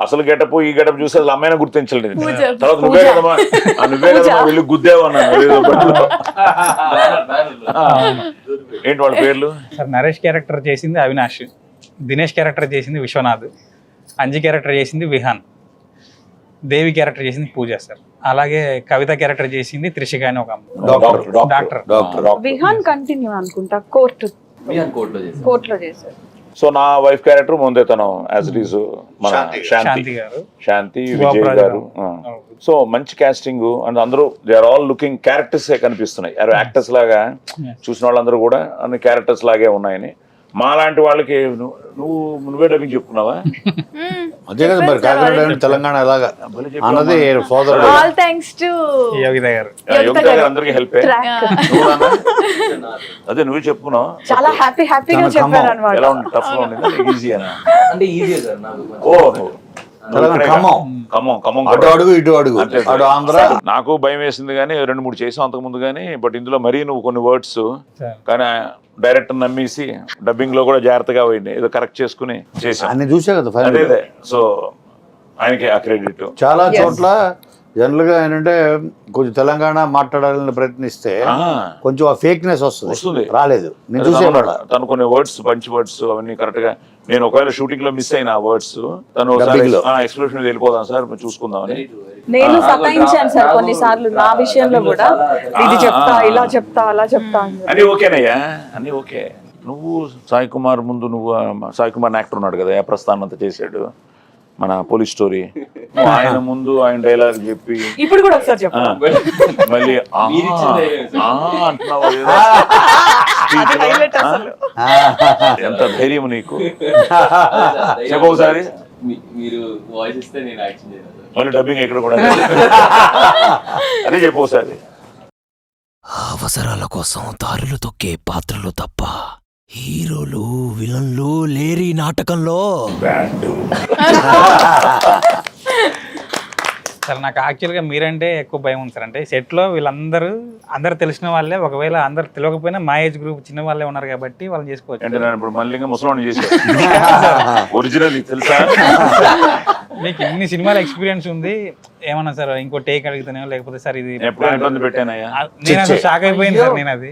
S1: అసలు గెటప్ ఈ గెటప్ చూసి అసలు అమ్మాయిని గుర్తించలేదు. తర్వాత నువ్వే కదమ్మా వెళ్ళి గుద్దేవా ఏంటి వాళ్ళ పేర్లు?
S3: సార్ నరేష్ క్యారెక్టర్ చేసింది అవినాష్, దినేష్ క్యారెక్టర్ చేసింది విశ్వనాథ్, అంజీ క్యారెక్టర్ చేసింది విహాన్, దేవి క్యారెక్టర్ చేసింది పూజ సార్. అలాగే కవిత క్యారెక్టర్ చేసింది త్రిషిక అని ఒక డాక్టర్.
S4: విహాన్ కంటిన్యూ అనుకుంటా, కోర్టులో చేశారు.
S1: సో నా వైఫ్ క్యారెక్టర్ ముందే తను యాజ్ ఇట్ ఈస్ మన
S3: శాంతి గారు,
S1: శాంతి విజయ్ గారు. సో మంచి కాస్టింగ్ అండ్ అందరూ they are all looking characters కనిపిస్తున్నాయి. యాక్టర్స్ లాగా చూసిన వాళ్ళందరూ కూడా అన్ని క్యారెక్టర్స్ లాగే ఉన్నాయని. మా లాంటి వాళ్ళకి నువ్వే డబ్బింగ్ చెప్పుకున్నావా?
S2: అదే కదా మరి కాకినాడ అంటే తెలంగాణ ఎలాగా అన్నది సోదరుడు.
S6: ఆల్ థ్యాంక్స్ టు
S3: యోగిత గారు.
S1: యోగిత గారు అందరికి హెల్ప్ అదే నువ్వే చెప్పుకున్నావు.
S4: చాలా హ్యాపీగా
S2: తన
S4: చెప్పారు
S2: ఖమ్మం.
S4: అనమాట.
S1: ఎలా ఉంటుంది? టఫ్ గా ఉండేది ఈజీనా?
S5: అంటే ఈజీ సార్ నాకు.
S1: ఓ
S2: తెలంగాణ ఖమ్మం.
S1: ఖమ్మం
S2: అటు అడుగు ఇటు అడుగు, అటు ఆంధ్ర.
S1: నాకు భయం వేసింది కానీ 2-3 చేసాం అంతకు ముందు కానీ, బట్ ఇందులో మరీ నువ్వు కొన్ని వర్డ్స్ కానీ డైరెక్టర్ నమ్మేసి డబ్బింగ్ లో కూడా జాగ్రత్తగా పోయింది, ఏదో కరెక్ట్ చేసుకుని చేసాం.
S2: అన్ని చూసా కదా
S1: అదే
S2: ఫైనల్.
S1: అదే. సో ఆయనకి ఆ క్రెడిట్.
S2: చాలా చోట్ల జనరల్ గా ఏంటంటే కొంచెం తెలంగాణ మాట్లాడాలని ప్రయత్నిస్తే కొంచెం ఆ ఫేక్నెస్
S1: వస్తుంది.
S2: వస్తుంది. రాలేదు, నేను చూసేవాళ్ళ.
S1: తను కొన్ని వర్డ్స్ మంచి వర్డ్స్ అవన్నీ కరెక్ట్ గా, నేను ఒకవేళ షూటింగ్ లో మిస్ అయిన ఆ వర్డ్స్ తను
S2: Dubbing లో.
S1: ఎక్స్ప్రెషన్ వెళ్ళిపోదాం సార్ చూసుకుందామని.
S4: నేను సతాయించాను సార్ కొన్నిసార్లు నా విషయంలో కూడా, ఇది చెప్తా ఇలా చెప్తా అలా చెప్తా అని.
S1: అన్ని ఓకేనయ్యా, అన్ని ఓకే. నువ్వు సాయి కుమార్ ముందు నువ్వు సాయి కుమార్ యాక్టర్ ఉన్నాడు కదా, ప్రస్థానం అంతా చేశాడు మన పోలీస్ స్టోరీ. ఆయన ముందు ఆయన డైలాగ్ చెప్పి
S4: ఇప్పుడు కూడా ఒకసారి చెప్పు.
S1: మళ్ళీ అంటున్నావు
S4: అది highlight అసలు.
S1: ఎంత ధైర్యం నీకు. చెప్పఒకసారి
S5: మీరు వాయిస్ ఇస్తే నేను యాక్షన్ చేయను.
S1: మళ్ళీ డబ్బింగ్ ఎక్కడ కూడా అదే చెప్పోసారి.
S7: అవసరాల కోసం దారులు తొక్కే పాత్రలు తప్ప హీరోలు విలన్లు లేరి నాటకంలో.
S3: సార్ నాకు యాక్చువల్గా మీరంటే ఎక్కువ భయం ఉంది సార్. అంటే సెట్లో అందరూ తెలిసిన వాళ్ళే, ఒకవేళ అందరు తెలియకపోయినా మా ఏజ్ గ్రూప్ చిన్న వాళ్ళే ఉన్నారు కాబట్టి వాళ్ళని చేసుకోవచ్చు.
S1: అంటే నేను ఇప్పుడు మళ్ళీ ముసలాన్ని చేశాను ఒరిజినల్ తెలుసా?
S3: మీకు ఇన్ని సినిమాల ఎక్స్పీరియన్స్ ఉంది, ఏమన్నా సార్ ఇంకో టేక్ అడుగుతానే లేకపోతే సార్ ఇది
S1: ఎప్పుడు ఇబ్బంది పెట్టానయ్యా?
S3: నేను అసలు షాక్ అయిపోయింది సార్. నేను అది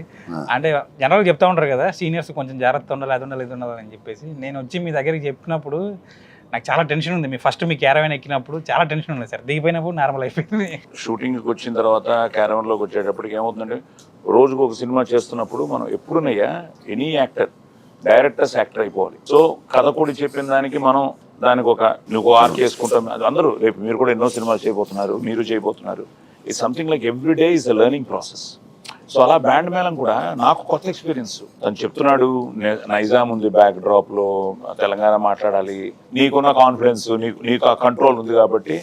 S3: అంటే జనరల్గా చెప్తా ఉంటారు కదా సీనియర్స్ కొంచెం జాగ్రత్త ఉండాలి, అది ఉండాలి, ఇది ఉండాలి అని చెప్పేసి. నేను వచ్చి మీ దగ్గరికి చెప్పినప్పుడు నాకు చాలా టెన్షన్ ఉంది. మీ ఫస్ట్ మీ క్యారవాన్ ఎక్కినప్పుడు చాలా టెన్షన్ ఉంది సార్, దిగిపోయినప్పుడు నార్మల్ అయిపోయింది.
S1: షూటింగ్కి వచ్చిన తర్వాత క్యారవన్లోకి వచ్చేటప్పటికి ఏమవుతుందంటే, రోజుకు ఒక సినిమా చేస్తున్నప్పుడు మనం ఎప్పుడునయ్యా ఎనీ యాక్టర్ డైరెక్టర్స్ యాక్టర్ అయిపోవాలి. సో కథ కూడా చెప్పిన దానికి మనం దానికి నువ్వు ఆర్క్ చేసుకుంటాం. అది అందరూ రేపు మీరు కూడా ఎన్నో సినిమాలు చేయబోతున్నారు, మీరు చేయబోతున్నారు. It's something like every day is a learning process. So అలా బ్యాండ్ మేళం కూడా నాకు కొత్త ఎక్స్పీరియన్స్. తను చెప్తున్నాడు నైజాం ఉంది బ్యాక్ డ్రాప్ లో, తెలంగాణ మాట్లాడాలి, నీకున్న కాన్ఫిడెన్స్, నీకు ఆ కంట్రోల్ ఉంది కాబట్టి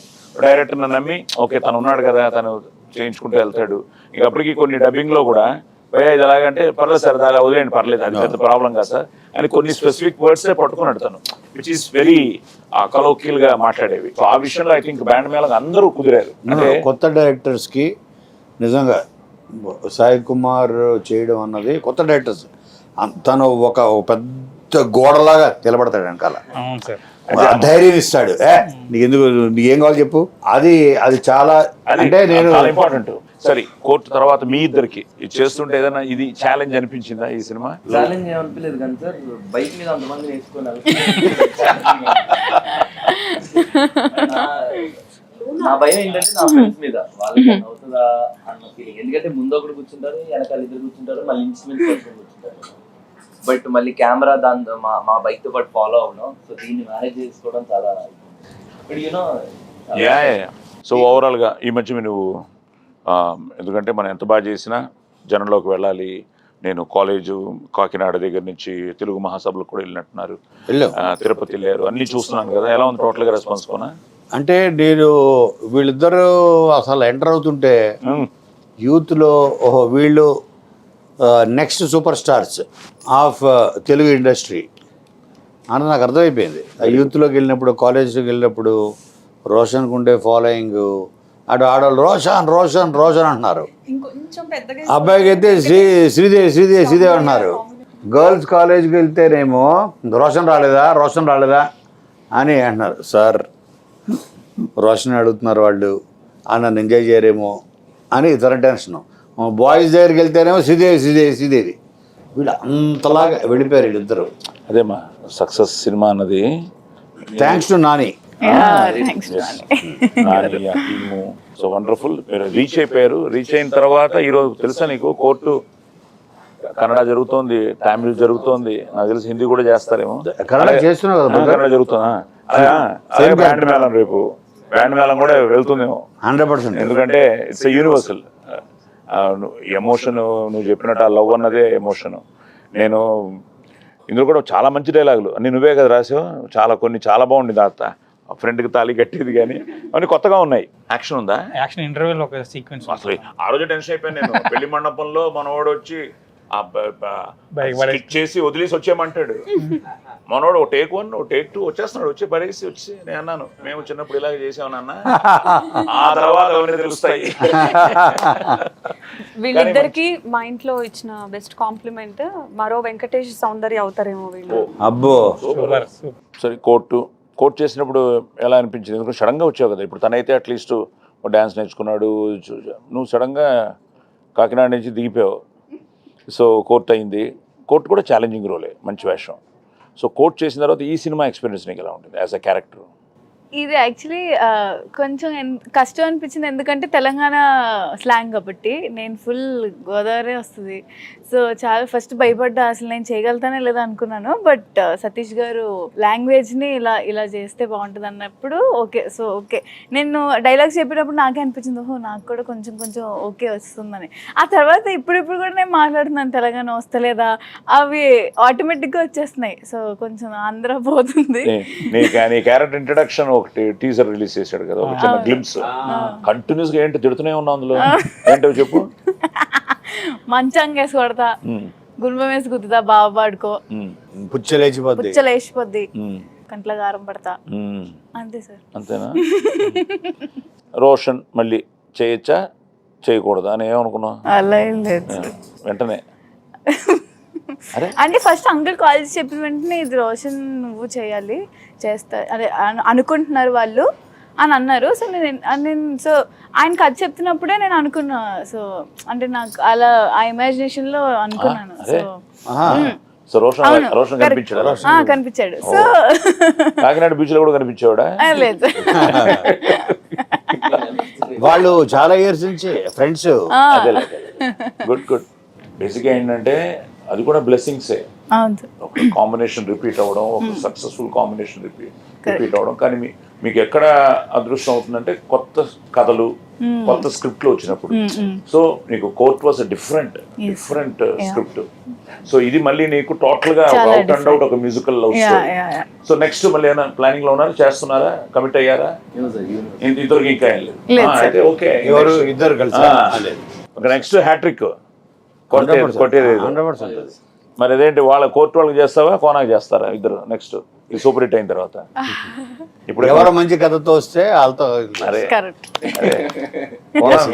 S1: డైరెక్టర్ నమ్మి ఓకే తను ఉన్నాడు కదా తను చేయించుకుంటూ వెళ్తాడు. ఇక అప్పటికి కొన్ని డబ్బింగ్ లో కూడా ఇది ఎలాగంటే పర్లేదు సార్ దాని వదిలేండి పర్లేదు, అది పెద్ద ప్రాబ్లం కాదు సార్ అని కొన్ని స్పెసిఫిక్ వర్డ్స్ పట్టుకున్నాడు తను, విచ్ ఈస్ వెరీ కలోకియల్ గా మాట్లాడేవి. సో ఆ విషయంలో ఐ థింక్ బ్యాండ్ మేళం అందరూ కుదిరారు. అంటే
S2: కొత్త డైరెక్టర్స్ కి నిజంగా సాయి కుమార్ చేయడం అన్నది కొత్త డైరెక్టర్స్ తను ఒక పెద్ద గోడలాగా నిలబడతాడు వెనకాల.
S3: అవును సార్.
S2: ధైర్యం ఇస్తాడు. నీకెందుకు, నీకేం కావాలి చెప్పు. అది చాలా అంటే నేను
S1: చాలా ఇంపార్టెంట్. సరే కోర్టు తర్వాత మీ ఇద్దరికి ఇది చేస్తుంటే ఏదైనా ఇది ఛాలెంజ్ అనిపించిందా ఈ సినిమా?
S5: ఛాలెంజ్ ఏమనిపించలేదు కానీ సార్, బైక్ మీద అంతమంది నేర్చుకున్నారు. నా భయం ఏంటంటే నా ఫ్రెండ్స్ మీద వాళ్ళకి అవుతుందా అన్న ఫీలింగ్. ఎందుకంటే ముందు ఒకటి కూర్చుంటారు, వెనకాల ఇద్దరు కూర్చుంటారు, మళ్ళీ ఇన్స్ట్రుమెంట్స్ పట్టుకొని కూర్చుంటారు. బట్ మళ్ళీ కెమెరా దాని మా బైక్ తో పాటు ఫాలో అవ్వడం, సో దీన్ని మేనేజ్ చేసుకోవడం చాలా. బట్ యూనో
S1: సో ఓవరాల్ గా ఈ మధ్య నువ్వు ఎందుకంటే మనం ఎంత బాగా చేసినా జనంలోకి వెళ్ళాలి. నేను కాలేజు కాకినాడ దగ్గర నుంచి తెలుగు మహాసభలకు కూడా వెళ్ళినట్టున్నారు, తిరుపతి వెళ్ళారు, అన్ని చూస్తున్నాను కదా. ఎలా ఉంది టోటల్ గా రెస్పాన్స్ కొనా?
S2: అంటే నేను వీళ్ళిద్దరూ అసలు ఎంటర్ అవుతుంటే యూత్లో ఓహో వీళ్ళు next super stars of Telugu industry అని నాకు అర్థమైపోయింది. ఆ యూత్లోకి వెళ్ళినప్పుడు, కాలేజీలోకి వెళ్ళినప్పుడు రోషన్కు ఉండే ఫాలోయింగ్, అటు ఆడవాళ్ళు రోషన్ రోషన్ రోషన్ అంటున్నారు, అబ్బాయికి అయితే శ్రీదేవి శ్రీదేవి శ్రీదేవి అంటున్నారు. గర్ల్స్ కాలేజ్కి వెళ్తేనేమో రోషన్ రాలేదా అని అంటున్నారు. సార్ రోషన్ అడుగుతున్నారు వాళ్ళు, నన్ను ఎంజాయ్ చేయరేమో అని ఇతర టెన్షన్. బాయ్స్ దగ్గరికి వెళ్తేనేమో శ్రీదేవి వీళ్ళు అంతలాగా వెళ్ళిపోయారు వీళ్ళిద్దరు.
S1: అదేమా సక్సెస్ సినిమా అన్నది
S2: thanks to Nani.
S1: So wonderful. మీరు రీచ్ అయిపోయారు. రీచ్ అయిన తర్వాత ఈరోజు తెలుసా నీకు కోర్టు కన్నడ జరుగుతోంది, తమిళ్ జరుగుతోంది, నాకు తెలిసి హిందీ కూడా చేస్తారేమో.
S2: కన్నడ చేస్తున్నావు కదా?
S1: కన్నడ జరుగుతుందా? బ్యాండ్ మేళం రేపు బ్యాండ్ మేళం కూడా వెళ్తుందేమో
S2: 100%.
S1: ఎందుకంటే ఇట్స్ యూనివర్సల్ ఎమోషన్. నువ్వు చెప్పినట్టు ఆ లవ్ అన్నదే ఎమోషన్. నేను ఇందులో కూడా చాలా మంచి డైలాగులు అన్ని నువ్వే కదా రాసావు, చాలా బాగుంది ఆ ఫ్రెండ్కి తాళి కట్టేది కానీ అవన్నీ కొత్తగా ఉన్నాయి. యాక్షన్ ఉందా?
S3: యాక్షన్ ఇంటర్వ్యూలో ఒక సీక్వెన్స్
S1: అసలు ఆ రోజు టెన్షన్ అయిపోయాను నేను. పెళ్లి మండపంలో మనవాడు వచ్చి స్కిట్ చేసి వదిలేసి వచ్చేయమంటాడు. మనోడు ఓ టేక్ 1 ఓ టేక్ 2 వచ్చేస్తున్నాడు, వచ్చి పడేసి వచ్చి నేను అన్నాను మేము చిన్నప్పుడు ఇలాగే చేసామన్న, ఆ తర్వాత అవన్నీ తెలుస్తాయి.
S4: వీళ్ళిద్దరికి మా ఇంట్లో ఇచ్చిన బెస్ట్ కాంప్లిమెంట్ మరో వెంకటేష్ సౌందర్య అవుతారేమో వీళ్ళు.
S2: అబ్బో
S1: సరే కోర్ట్ చేసినప్పుడు ఎలా అనిపించింది? ఎందుకంటే సడన్గా వచ్చావు కదా. ఇప్పుడు తనైతే అట్లీస్ట్ డ్యాన్స్ నేర్చుకున్నాడు, నువ్వు సడన్గా కాకినాడ నుంచి దిగిపోయావు. సో కోర్ట్ అయింది. కోర్ట్ కూడా ఛాలెంజింగ్ రోలే, మంచి వేషం. సో కోర్ట్ చేసిన తర్వాత ఈ సినిమా ఎక్స్పీరియన్స్ నీకు ఎలా ఉంటుంది యాజ్ అ క్యారెక్టర్?
S6: ఇది యాక్చువల్లీ కొంచెం కష్టం అనిపించింది, ఎందుకంటే తెలంగాణ స్లాంగ్ కాబట్టి. నేను ఫుల్ గోదావరి వస్తుంది, సో చాలా ఫస్ట్ భయపడ్డా అసలు నేను చేయగలుగుతానే లేదా అనుకున్నాను. బట్ సతీష్ గారు లాంగ్వేజ్ని ఇలా చేస్తే బాగుంటుంది అన్నప్పుడు ఓకే నేను డైలాగ్స్ చెప్పినప్పుడు నాకే అనిపించింది, ఓహో నాకు కూడా కొంచెం ఓకే వస్తుందని. ఆ తర్వాత ఇప్పుడు కూడా నేను మాట్లాడుతున్నాను తెలంగాణ వస్తలేదా, అవి ఆటోమేటిక్గా వచ్చేస్తున్నాయి. సో కొంచెం ఆంధ్ర పోతుంది.
S1: నీ క్యారెక్టర్ ఇంట్రడక్షన్ ఒకటి టీజర్ రిలీజ్ చేశాడు కదా, ఒక చిన్న గ్లింప్స్. కంటిన్యూస్ గా ఏంటి తిడుతూనే ఉన్నావు అందులో, ఏంటో చెప్పు.
S6: మంచంగా వేసి కొడతా, గుల్మం వేసి గుద్దుతా, బావ పాడుకో, పుచ్చలేసిపోద్ది, కంట్ల గారం పడతా, అంతే సార్.
S1: అంతేనా? రోషన్ మళ్ళీ చేయొచ్చా చేయకూడదా అని ఏమనుకున్నావు?
S6: అలా ఏం లేదు
S1: వెంటనే
S6: అంటే ఫస్ట్ అంకుల్ కాల్ చేసి చెప్పిన వెంటనే ఇది రోషన్ నువ్వు చేయాలి, చేస్తా అదే అనుకుంటున్నారు వాళ్ళు అని అన్నారు. సో సో ఆయన కథ చెప్తున్నప్పుడే నేను అనుకున్నా. సో అంటే నాకు అలా ఆ ఇమాజినేషన్ లో అనుకున్నాను.
S1: సో రోషన్
S6: కనిపించాడు. సో
S1: కాకినాడ బీచ్ లో కూడా కనిపించాడా?
S6: లేదు,
S2: వాళ్ళు చాలా ఇయర్స్ నుంచి ఫ్రెండ్స్.
S1: గుడ్. బేసిక్గా ఏంటంటే అది కూడా బ్లెస్సింగ్సే. ఒక కాంబినేషన్ రిపీట్ అవ్వడం, ఒక సక్సెస్ఫుల్ కాంబినేషన్ రిపీట్ అవ్వడం. కానీ మీకు ఎక్కడ అదృష్టం అవుతుందంటే కొత్త కథలు, కొత్త స్క్రిప్ట్లు వచ్చినప్పుడు. సో నీకు court was different script. So ఇది మళ్ళీ నీకు టోటల్ గా అవుట్ అండ్ అవుట్ ఒక musical love story. So next మళ్ళీ ఏమైనా ప్లానింగ్ లో ఉన్నారా, చేస్తున్నారా, కమిట్ అయ్యారా? ఇద్దరికి ఇంకా ఏం లేదు. అయితే ఓకే,
S2: ఎవరు ఇద్దరు కలిసి
S1: నెక్స్ట్ హ్యాట్రిక్ కొట్టేది. మరి అదేంటి, వాళ్ళ కోర్టు వాళ్ళకి చేస్తావా, కోనాకి చేస్తారా ఇద్దరు నెక్స్ట్ ఈ సూపర్ హిట్ అయిన తర్వాత?
S2: ఇప్పుడు ఎవరో మంచి కథతో వస్తే వాళ్ళతో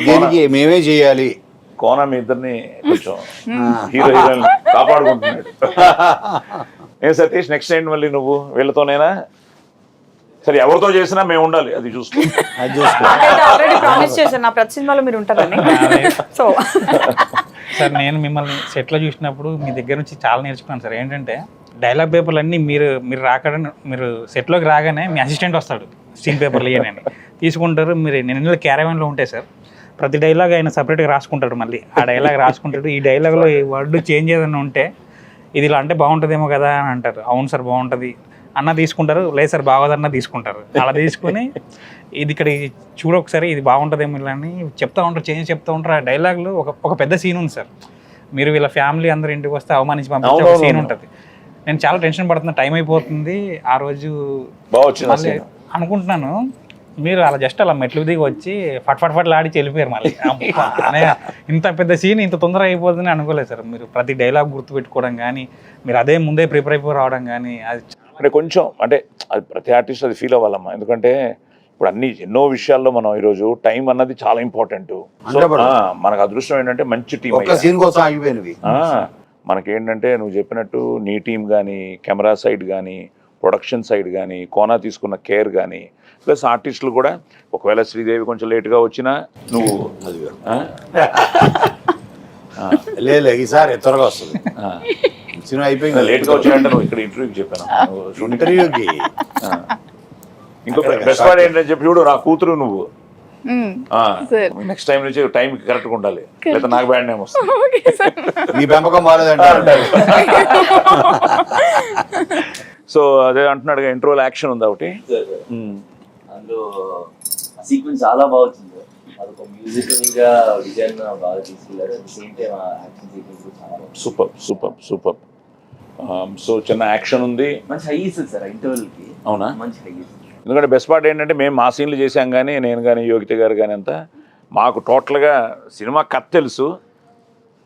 S2: దీనికి మేమే చేయాలి.
S1: కోన మీ ఇద్దరిని కొంచెం హీరో హీరోయిన్ కాపాడుకుంటున్నాడు. ఏం సతీష్, నెక్స్ట్ ఏంటి మళ్ళీ నువ్వు వీళ్ళతోనేనా? సరే ఎవరితో చేసినా మేము ఉండాలి, అది చూసుకో.
S4: ఆల్రెడీ ప్రామిస్ చేశాను నా ప్రతి సినిమాలో మీరు ఉంటారని. సో
S3: సార్ నేను మిమ్మల్ని సెట్లో చూసినప్పుడు మీ దగ్గర నుంచి చాలా నేర్చుకున్నాను సార్. ఏంటంటే డైలాగ్ పేపర్లు అన్నీ మీరు సెట్లోకి రాగానే మీ అసిస్టెంట్ వస్తాడు, సీన్ పేపర్లు ఇవ్వని తీసుకుంటారు. నేను క్యారవాన్లో ఉంటాయి సార్, ప్రతి డైలాగ్ ఆయన సపరేట్గా రాసుకుంటాడు. మళ్ళీ ఆ డైలాగ్ రాసుకుంటాడు. ఈ డైలాగ్లో ఈ వర్డ్ చేంజ్ ఏదైనా ఉంటే ఇది ఇలా అంటే బాగుంటుందేమో కదా అని అంటారు. అవును సార్ బాగుంటుంది అన్న తీసుకుంటారు, లేదు సార్ బాగోదన్న తీసుకుంటారు. అలా తీసుకుని ఇది ఇక్కడ చూడొకసారి ఇది బాగుంటుందేమో ఇలా అని చెప్తా ఉంటారు, చేంజ్ చెప్తూ ఉంటారు. ఆ డైలాగ్లో ఒక పెద్ద సీన్ ఉంది సార్. మీరు వీళ్ళ ఫ్యామిలీ అందరూ ఇంటికి వస్తే అవమానించి పంపించే ఒక సీన్ ఉంటుంది. నేను చాలా టెన్షన్ పడుతున్నా, టైం అయిపోతుంది. ఆ రోజు మళ్ళీ అనుకుంటున్నాను మీరు అలా జస్ట్ అలా మెట్లు దిగి వచ్చి ఫట్ ఆడిచి వెళ్ళిపోయారు. మళ్ళీ ఇంత పెద్ద సీన్ ఇంత తొందరగా అయిపోతుందని అనుకోలేదు సార్. మీరు ప్రతి డైలాగ్ గుర్తుపెట్టుకోవడం కానీ, మీరు అదే ముందే ప్రిపేర్ అయిపోయి రావడం కానీ, అది
S1: అంటే కొంచెం అంటే అది ప్రతి ఆర్టిస్ట్ అది ఫీల్ అవ్వాలమ్మా. ఎందుకంటే ఇప్పుడు ఎన్నో విషయాల్లో మనం ఈరోజు టైం అన్నది చాలా ఇంపార్టెంట్. మనకు అదృష్టం ఏంటంటే మంచి టీం. మనకేంటంటే నువ్వు చెప్పినట్టు నీ టీం కానీ, కెమెరా సైడ్ కానీ, ప్రొడక్షన్ సైడ్ కానీ, కోనా తీసుకున్న కేర్ కానీ, ప్లస్ ఆర్టిస్టులు కూడా ఒకవేళ శ్రీదేవి కొంచెం లేట్గా వచ్చినా నువ్వు
S2: లేదు ఈసారి త్వరగా వస్తుంది. సినిమా అయిపోయింది,
S1: లేట్గా వచ్చినంటే నువ్వు ఇక్కడ ఇంటర్వ్యూకి చెప్పాను.
S2: ఇంటర్వ్యూకి
S1: ఇంకో బెస్ట్ పార్ట్ ఏంటని చెప్పి చూడు, నా కూతురు నువ్వు నెక్స్ట్ టైం నుంచి టైంకి కరెక్ట్గా ఉండాలి, లేదా నాకు బ్యాడ్ నేమ్ వస్తుంది.
S2: మీ పెంపకం బాగాలేదంటే
S1: సో అదే అంటున్నాడు, ఇంట్రోల్ యాక్షన్ ఉంది ఒకటి.
S5: అందులో సీక్వెన్స్ చాలా బాగా వచ్చింది. అదొక మ్యూజికల్ గా విజయాన్ని బాగా తీసుకెళ్ళారు. సేమ్ టైం యాక్షన్ సీక్వెన్స్ చాలా
S1: సూపర్. సో చిన్న యాక్షన్ ఉంది.
S5: మంచి హై ఇస్తుంది సార్ ఇంటర్వెల్కి.
S1: అవునా?
S5: మంచి హై ఇస్తుంది.
S1: ఎందుకంటే బెస్ట్ పార్ట్ ఏంటంటే మేము మా సీన్లు చేసాం, కానీ నేను కానీ యోగిత గారు కానీ అంతా మాకు టోటల్గా సినిమా కథ తెలుసు.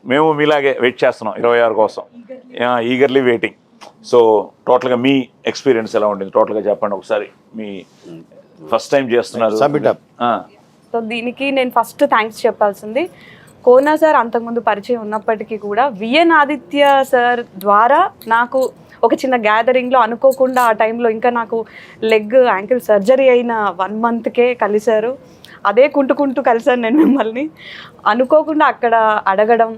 S1: మేము మీలాగే వెయిట్ చేస్తున్నాం 26 కోసం, ఈగర్లీ వెయిటింగ్. సో టోటల్గా మీ ఎక్స్పీరియన్స్ ఎలా ఉంటుంది టోటల్గా చెప్పండి ఒకసారి. మీ ఫస్ట్ టైం చేస్తున్నారు.
S4: సో దీనికి నేను ఫస్ట్ థ్యాంక్స్ చెప్పాల్సింది కోనా సార్. అంతకుముందు పరిచయం ఉన్నప్పటికీ కూడా విఎన్ ఆదిత్య సార్ ద్వారా నాకు ఒక చిన్న గ్యాదరింగ్లో అనుకోకుండా ఆ టైంలో ఇంకా నాకు లెగ్ యాంకిల్ సర్జరీ అయిన 1 monthకే కలిశారు. అదే కుంటుకుంటూ కలిశాను నేను మిమ్మల్ని. అనుకోకుండా అక్కడ అడగడం,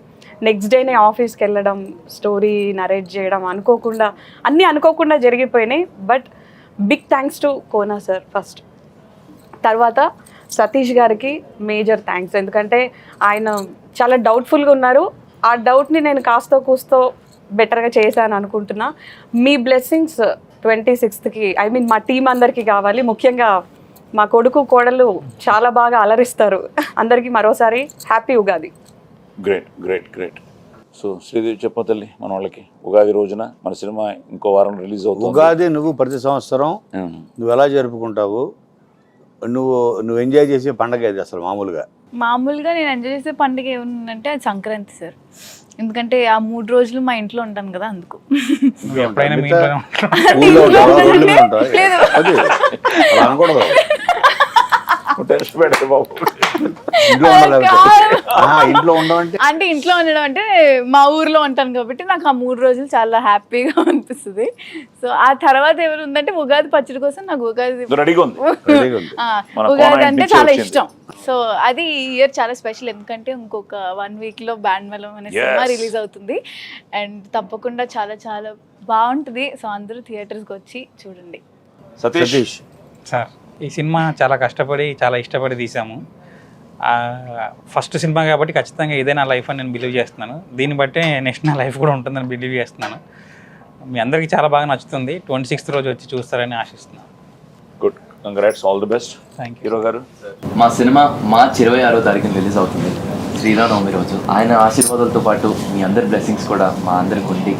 S4: నెక్స్ట్ డేనే ఆఫీస్కి వెళ్ళడం, స్టోరీ నరేట్ చేయడం, అన్నీ అనుకోకుండా జరిగిపోయినాయి. But big thanks to Kona sir first. తర్వాత సతీష్ గారికి మేజర్ థ్యాంక్స్. ఎందుకంటే ఆయన చాలా డౌట్ఫుల్గా ఉన్నారు. ఆ డౌట్ని నేను కాస్తో కూస్తో బెటర్గా చేశాను అనుకుంటున్నా. మీ బ్లెస్సింగ్స్ 26కి మా టీం అందరికీ కావాలి. ముఖ్యంగా మా కొడుకు కోడలు చాలా బాగా అలరిస్తారు. అందరికీ మరోసారి happy Ugadi.
S1: Great great great. So Sridevi చెప్ప తల్లి, మన వాళ్ళకి ఉగాది రోజున మన సినిమా ఇంకో వారం రిలీజ్ అవుతుంది.
S2: ఉగాది నువ్వు ప్రతి సంవత్సరం నువ్వు ఎలా జరుపుకుంటావు? నువ్వు ఎంజాయ్ చేసే పండగ ఇది అసలు మామూలుగా
S6: నేను ఎంజాయ్ చేసే పండుగ ఏముందంటే అది సంక్రాంతి సార్. ఎందుకంటే ఆ 3 రోజులు మా ఇంట్లో ఉంటాను కదా, అందుకు.
S3: ఎప్పుడైనా మీ ఇంట్లోనే ఉంటాం.
S2: ఊళ్ళో ఉంటావా? రోడ్ల మీద ఉంటావా? అది అలా అనకూడదు.
S1: టెస్ట్ పెడితే బాబు
S2: ఇంట్లో ఉండాలి. ఇంట్లో ఉండమంటే
S6: అంటే ఇంట్లో ఉండడం అంటే మా ఊర్లో ఉంటాను కాబట్టి నాకు ఆ 3 రోజులు చాలా హ్యాపీగా అనిపిస్తుంది. సో ఆ తర్వాత ఎవరు ఉందంటే ఉగాది పచ్చడి కోసం నాకు
S1: రెడీగా ఉంది.
S6: ఉగాది అంటే చాలా ఇష్టం. సో అది ఈ ఇయర్ చాలా స్పెషల్. ఎందుకంటే ఇంకొక 1 weekలో బ్యాండ్ మేళం అనే సినిమా రిలీజ్ అవుతుంది. అండ్ తప్పకుండా చాలా చాలా బాగుంటుంది. సో అందరూ థియేటర్స్కి వచ్చి చూడండి.
S1: సతీష్
S3: సార్, ఈ సినిమా చాలా కష్టపడి చాలా ఇష్టపడి తీసాము. ఫస్ట్ సినిమా కాబట్టి ఖచ్చితంగా ఇదే నా లైఫ్ అని నేను బిలీవ్ చేస్తున్నాను. దీన్ని బట్టే నెక్స్ట్ నా లైఫ్ కూడా ఉంటుందని బిలీవ్ చేస్తున్నాను. మీ అందరికీ చాలా బాగా నచ్చుతుంది. 26th రోజు వచ్చి చూస్తారని ఆశిస్తున్నాను.
S1: Good, congrats, all the best.
S3: Thank you.
S1: Hero గారు,
S5: మా సినిమా మార్చి 26వ తారీఖున రిలీజ్ అవుతుంది, శ్రీరామనవమి రోజు. ఆయన ఆశీర్వాదాలతో పాటు మీ అందరి బ్లెస్సింగ్స్ కూడా మా అందరికి ఉండి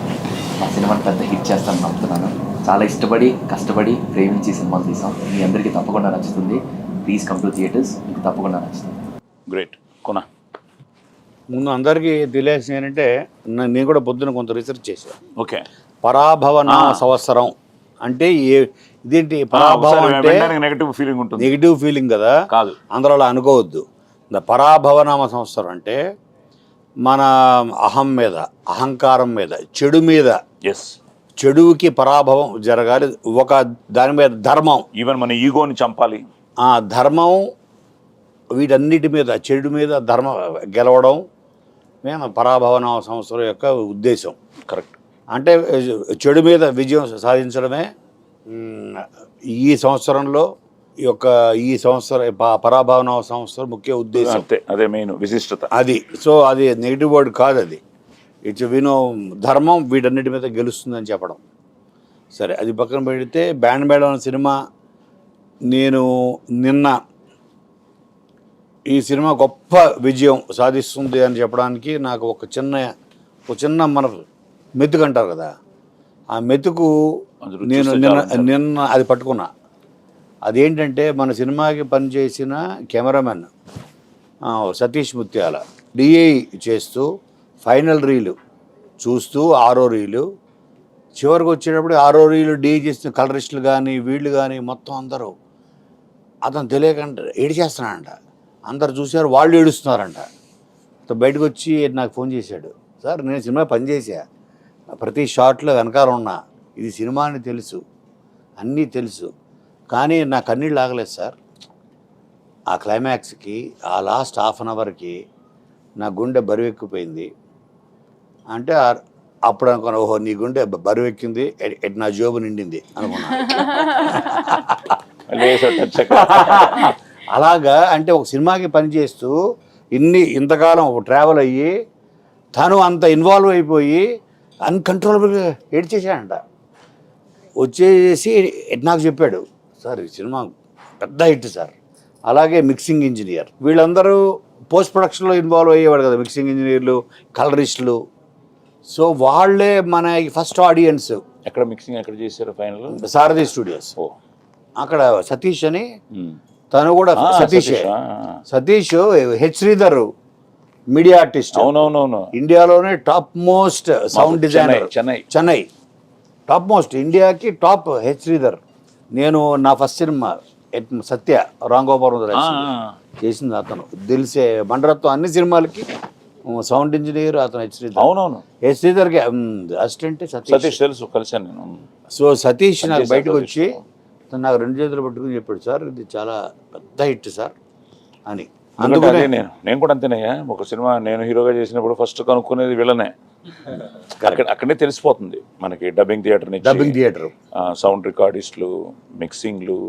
S5: మా సినిమాని పెద్ద హిట్ చేస్తానని నమ్ముతున్నాను. చాలా ఇష్టపడి కష్టపడి ప్రేమించి సినిమాలు తీసాం. మీ అందరికీ తప్పకుండా నచ్చుతుంది. Please come to theatres. మీకు తప్పకుండా నచ్చుతుంది.
S1: గ్రేట్. కొనా
S2: ముందు అందరికీ తెలియాల్సింది ఏంటంటే నేను కూడా పొద్దున కొంత రీసెర్చ్ చేశాను.
S1: ఓకే.
S2: పరాభవన సంవత్సరం అంటే ఇదేంటి? పరాభవం అంటే
S1: నెగటివ్ ఫీలింగ్ ఉంటుంది.
S2: నెగిటివ్ ఫీలింగ్ కదా,
S1: కాదు,
S2: అందరూ అలా అనుకోవద్దు. పరాభవనామ సంవత్సరం అంటే మన అహం మీద, అహంకారం మీద, చెడు మీద, చెడుకి పరాభవం జరగాలి. ఒక దాని మీద ధర్మం,
S1: ఈవెన్ మన ఈగోని చంపాలి.
S2: ఆ ధర్మం వీటన్నిటి మీద, చెడు మీద ధర్మం గెలవడం మేము పరాభవన సంవత్సరం యొక్క ఉద్దేశం.
S1: కరెక్ట్.
S2: అంటే చెడు మీద విజయం సాధించడమే ఈ సంవత్సరంలో ఈ సంవత్సరం పరాభవన సంవత్సరం ముఖ్య ఉద్దేశం.
S1: అదే మెయిన్ విశిష్టత
S2: అది. సో అది నెగిటివ్ వర్డ్ కాదు, అది ధర్మం వీటన్నిటి మీద గెలుస్తుందని చెప్పడం. సరే, అది పక్కన పెడితే బ్యాండ్ మేళం సినిమా, నేను నిన్న ఈ సినిమా గొప్ప విజయం సాధిస్తుంది అని చెప్పడానికి నాకు ఒక చిన్న మన మెతుకు అంటారు కదా, ఆ మెతుకు నేను నిన్న అది పట్టుకున్నా. అదేంటంటే మన సినిమాకి పనిచేసిన కెమెరామెన్ సతీష్ ముత్యాల డిఐ చేస్తూ ఫైనల్ రీలు చూస్తూ 6వ రీలు చివరికి వచ్చేటప్పుడు 6వ రీలు డిఐ చేసిన కలరిస్టులు కానీ వీళ్ళు కానీ మొత్తం అందరూ అతను తెలియకుండా ఏడిచేస్తున్నాడంట. అందరు చూశారు, వాళ్ళు ఏడుస్తున్నారంట. బయటకు వచ్చి నాకు ఫోన్ చేశాడు, సార్ నేను సినిమా పనిచేసా, ప్రతి షాట్లో వెనకాల ఉన్నా, ఇది సినిమా అని తెలుసు, అన్నీ తెలుసు, కానీ నా కన్నీళ్ళు ఆగలేదు సార్. ఆ క్లైమాక్స్కి, ఆ లాస్ట్ హాఫ్ అన్ అవర్కి నా గుండె బరువెక్కిపోయింది. అంటే అప్పుడు అనుకున్నా, ఓహో నీ గుండె బరువెక్కింది, నా జోబు నిండింది అనుకున్నా. అలాగా అంటే ఒక సినిమాకి పనిచేస్తూ ఇంతకాలం ట్రావెల్ అయ్యి తను అంత ఇన్వాల్వ్ అయిపోయి అన్కంట్రోలబుల్గా ఏడ్చేసాడంట. వచ్చేసి నాకు చెప్పాడు, సార్ ఈ సినిమా పెద్ద హిట్ సార్. అలాగే మిక్సింగ్ ఇంజనీర్, వీళ్ళందరూ పోస్ట్ ప్రొడక్షన్లో ఇన్వాల్వ్ అయ్యేవాడు కదా, మిక్సింగ్ ఇంజనీర్లు, కలరిస్టులు. సో వాళ్ళే మన ఫస్ట్ ఆడియన్స్.
S1: ఎక్కడ మిక్సింగ్ ఎక్కడ చేశారు ఫైనల్?
S2: సారథి స్టూడియోస్.
S1: ఓ
S2: అక్కడ సతీష్ అని, తను కూడా Satish H Sridhar media artist,
S1: అవునవునవును,
S2: ఇండియాలోనే top most sound designer. Chennai top most, ఇండియాకి టాప్ హెచ్ శ్రీధర్. నేను నా ఫస్ట్ సినిమా సత్య రాంగోపాల్ చేసింది అతను. తెలిసే మండరత్వం అన్ని సినిమాలకి సౌండ్ ఇంజనీర్ అతను హెచ్ శ్రీధర్.
S1: అవునవును,
S2: హెచ్ శ్రీధర్కి అసిస్టెంట్
S1: సతీష్ తెలుసు, కలిసాను నేను.
S2: సో సతీష్ నాకు బయటకు వచ్చి తను నాకు 2 చేతులు పట్టుకుని చెప్పాడు, సార్ ఇది చాలా పెద్ద హిట్ సార్ అని.
S1: అందుకనే నేను కూడా అంతేనయ్యా. ఒక సినిమా నేను హీరోగా చేసినప్పుడు ఫస్ట్ కనుక్కునేది వీళ్ళనే. అక్కడనే తెలిసిపోతుంది మనకి. డబ్బింగ్ థియేటర్, సౌండ్ రికార్డిస్టులు, మిక్సింగ్లు,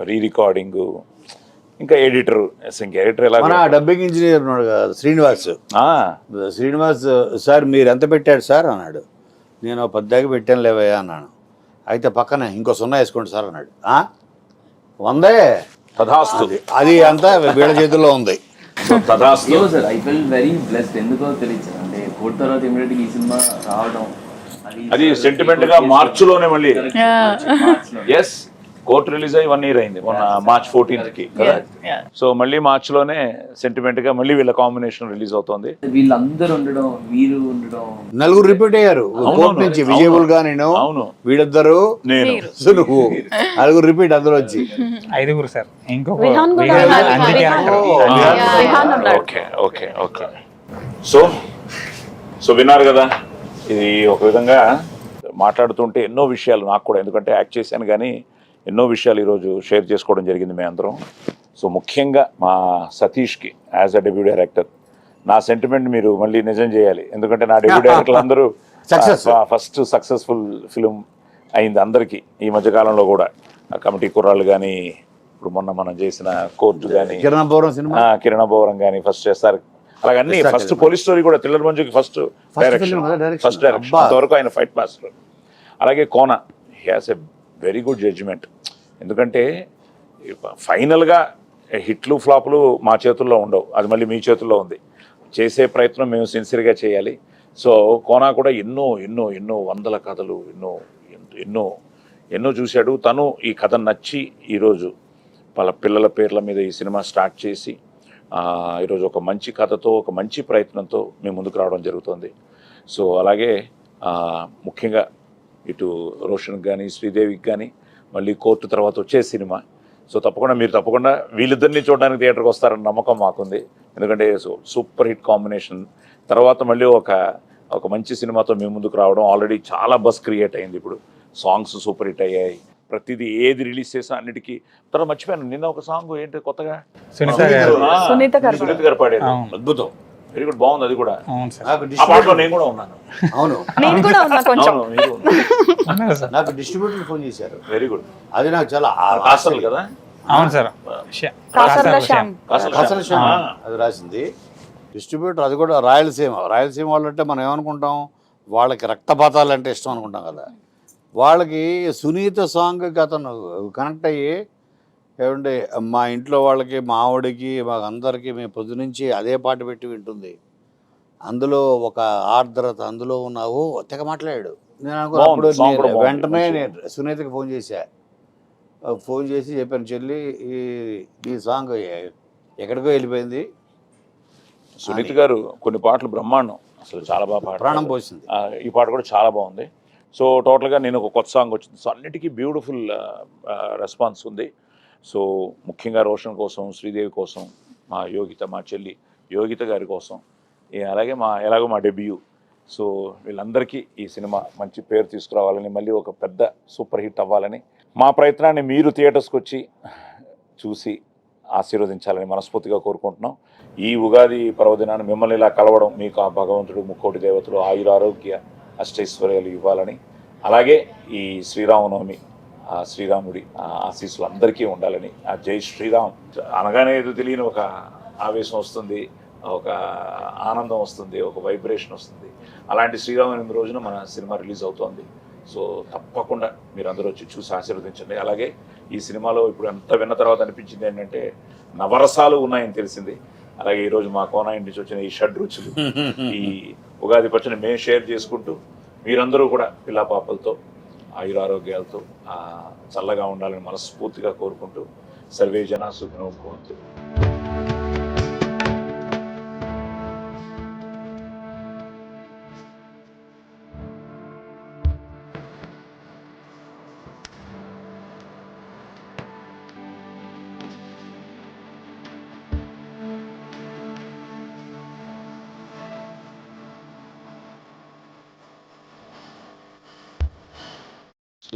S1: రీ రికార్డింగ్, ఇంకా ఎడిటర్. ఎలా
S2: డబ్బింగ్ ఇంజనీర్ ఉన్నాడు కదా శ్రీనివాస్, సార్ మీరు ఎంత పెట్టాడు సార్ అన్నాడు. నేను 10 పెట్టాను లేవయ్యా అన్నాను. అయితే పక్కన ఇంకో 0 వేసుకోండి సార్ అన్నాడు. 100
S1: తథాస్తు,
S2: అది అంతా వీళ్ళ చేతుల్లో ఉంది.
S1: తథాస్తు
S5: sir. I feel very blessed. ఎందుకో తెలియదు అంటే కోర్టు తర్వాత ఇమీడియట్ ఈ సినిమా రావడం
S1: అది సెంటిమెంట్ గా మార్చిలోనే మళ్ళీ. ఎస్, కోర్ట్ రిలీజ్ అయ్యి 1 year అయింది మొన్న March 14th కి కదా. సో మళ్ళీ మార్చ్ లోనే సెంటిమెంట్ గా మళ్ళీ వీళ్ళ కాంబినేషన్ రిలీజ్ అవుతుంది.
S5: వీళ్ళందరూ ఉండడం, వీరు ఉండడం,
S2: 4 రిపీట్ అయ్యారు కోర్ట్ నుంచి. విజయబుల్ గా నేను, వీళ్ళిద్దరు,
S1: నేను,
S2: నువ్వు, 4 రిపీట్ అందులో వచ్చి
S3: 5 సార్. ఇంకొక
S4: విహాన్ కూడా
S1: ఓకే ఓకే ఓకే. సో విన్నారు కదా, ఇది ఒక విధంగా మాట్లాడుతుంటే ఎన్నో విషయాలు నాకు కూడా, ఎందుకంటే యాక్ట్ చేశాను కానీ ఎన్నో విషయాలు ఈరోజు షేర్ చేసుకోవడం జరిగింది మేము అందరం. సో ముఖ్యంగా మా సతీష్కి యాజ్ అ డెబ్యూ డైరెక్టర్ నా సెంటిమెంట్ మీరు మళ్ళీ నిజం చేయాలి. ఎందుకంటే నా డెబ్యూ డైరెక్టర్లు అందరూ ఫస్ట్ సక్సెస్ఫుల్ ఫిలిం అయింది అందరికీ ఈ మధ్యకాలంలో కూడా. కమిటీ కుర్రాళ్ళు కానీ, ఇప్పుడు మొన్న మనం చేసిన కోర్టు కానీ, కిరణ్ బోరం కానీ ఫస్ట్ చేస్తారు. అలాగన్నీ ఫస్ట్ పోలీస్ స్టోరీ కూడా థ్రిల్లర్ మంజుకి ఫస్ట్ డైరెక్షన్, అంతవరకు ఆయన ఫైట్ మాస్టర్. అలాగే Kona, he has a very good judgement. ఎందుకంటే ఫైనల్గా హిట్లు ఫ్లాపులు మా చేతుల్లో ఉండవు, అది మళ్ళీ మీ చేతుల్లో ఉంది. చేసే ప్రయత్నం మేము సిన్సియర్గా చేయాలి. సో కోనా కూడా ఎన్నో ఎన్నో ఎన్నో వందల కథలు ఎన్నో ఎన్నో ఎన్నో చూశాడు. తను ఈ కథ నచ్చి ఈరోజు వాళ్ళ పిల్లల పేర్ల మీద ఈ సినిమా స్టార్ట్ చేసి ఈరోజు ఒక మంచి కథతో, ఒక మంచి ప్రయత్నంతో మేము ముందుకు రావడం జరుగుతుంది. సో అలాగే ముఖ్యంగా ఇటు రోషన్కి కానీ, శ్రీదేవికి కానీ మళ్ళీ కోర్టు తర్వాత వచ్చే సినిమా. సో మీరు తప్పకుండా వీళ్ళిద్దరిని చూడడానికి థియేటర్కి వస్తారన్న నమ్మకం మాకుంది. ఎందుకంటే సూపర్ హిట్ కాంబినేషన్ తర్వాత మళ్ళీ ఒక మంచి సినిమాతో మేము ముందుకు రావడం. ఆల్రెడీ చాలా బస్ క్రియేట్ అయింది. ఇప్పుడు సాంగ్స్ సూపర్ హిట్ అయ్యాయి. ప్రతిదీ ఏది రిలీజ్ చేసినా అన్నిటికీ. తర్వాత మర్చిపోయాను, నిన్న ఒక సాంగ్ ఏంటి కొత్తగా సునీత గారు పాడారు, అద్భుతం, వెరీ గుడ్, బాగుంది. అది కూడా నేను కూడా ఉన్నాను.
S2: అవును, నాకు డిస్ట్రిబ్యూటర్ ఫోన్ చేశారు,
S1: వెరీ గుడ్.
S2: అది నాకు చాలా
S1: కాసల్ కదా.
S3: అవును సార్,
S2: అది రాసింది డిస్ట్రిబ్యూటర్. అది కూడా రాయలసీమ వాళ్ళు అంటే మనం ఏమనుకుంటాం, వాళ్ళకి రక్తపాతాలు అంటే ఇష్టం అనుకుంటాం కదా. వాళ్ళకి సునీత సాంగ్కి అతను కనెక్ట్ అయ్యి, ఏమంటే మా ఇంట్లో వాళ్ళకి, మా ఆవిడకి, మాకు అందరికీ మేము పొద్దు నుంచి అదే పాట పెట్టి వింటుంది. అందులో ఒక ఆర్ద్రత అందులో ఉన్నావు, తెగ మాట్లాడాడు. నేను అనుకున్నప్పుడు వెంటనే నేను సునీతకి ఫోన్ చేసి చెప్పాను, చెల్లి ఈ సాంగ్ ఎక్కడికో వెళ్ళిపోయింది.
S1: సునీత గారు కొన్ని పాటలు బ్రహ్మాండం, అసలు చాలా బాగా పాట,
S2: ప్రాణం పోసింది.
S1: ఈ పాట కూడా చాలా బాగుంది. సో టోటల్గా నేను ఒక కొత్త సాంగ్ వచ్చింది. సో అన్నిటికీ బ్యూటిఫుల్ రెస్పాన్స్ ఉంది. సో ముఖ్యంగా రోషన్ కోసం, శ్రీదేవి కోసం, మా యోగిత, మా చెల్లి యోగిత గారి కోసం, అలాగే ఎలాగో మా డెబ్యూ. సో వీళ్ళందరికీ ఈ సినిమా మంచి పేరు తీసుకురావాలని, మళ్ళీ ఒక పెద్ద సూపర్ హిట్ అవ్వాలని, మా ప్రయత్నాన్ని మీరు థియేటర్స్కి వచ్చి చూసి ఆశీర్వదించాలని మనస్ఫూర్తిగా కోరుకుంటున్నాం. ఈ ఉగాది పర్వదినాన్ని మిమ్మల్ని ఇలా కలవడం, మీకు ఆ భగవంతుడు, ముక్కోటి దేవతలు ఆయురారోగ్య అష్టైశ్వర్యాలు ఇవ్వాలని, అలాగే ఈ శ్రీరామనవమి ఆ శ్రీరాముడి ఆశీస్సులు అందరికీ ఉండాలని, ఆ జై శ్రీరామ్ అనగానే ఏదో తెలియని ఒక ఆవేశం వస్తుంది, ఒక ఆనందం వస్తుంది, ఒక వైబ్రేషన్ వస్తుంది. అలాంటి శ్రీరామనవమి రోజున మన సినిమా రిలీజ్ అవుతోంది. సో తప్పకుండా మీరు అందరూ వచ్చి చూసి ఆశీర్వదించండి. అలాగే ఈ సినిమాలో ఇప్పుడు ఎంత విన్న తర్వాత అనిపించింది ఏంటంటే నవరసాలు ఉన్నాయని తెలిసింది. అలాగే ఈరోజు మా కోన ఇంటి నుంచి వచ్చిన ఈ షడ్రుచులు, ఈ ఉగాది పచ్చడిని మేము షేర్ చేసుకుంటూ మీరందరూ కూడా పిల్ల పాపలతో ఆయురారోగ్యాలతో చల్లగా ఉండాలని మనస్ఫూర్తిగా కోరుకుంటూ సర్వే జన సుఖినో భవంతు.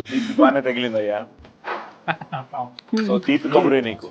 S1: తీపి బాగానే తగిలిందయ్యా. సో తీపి కబురే నీకు.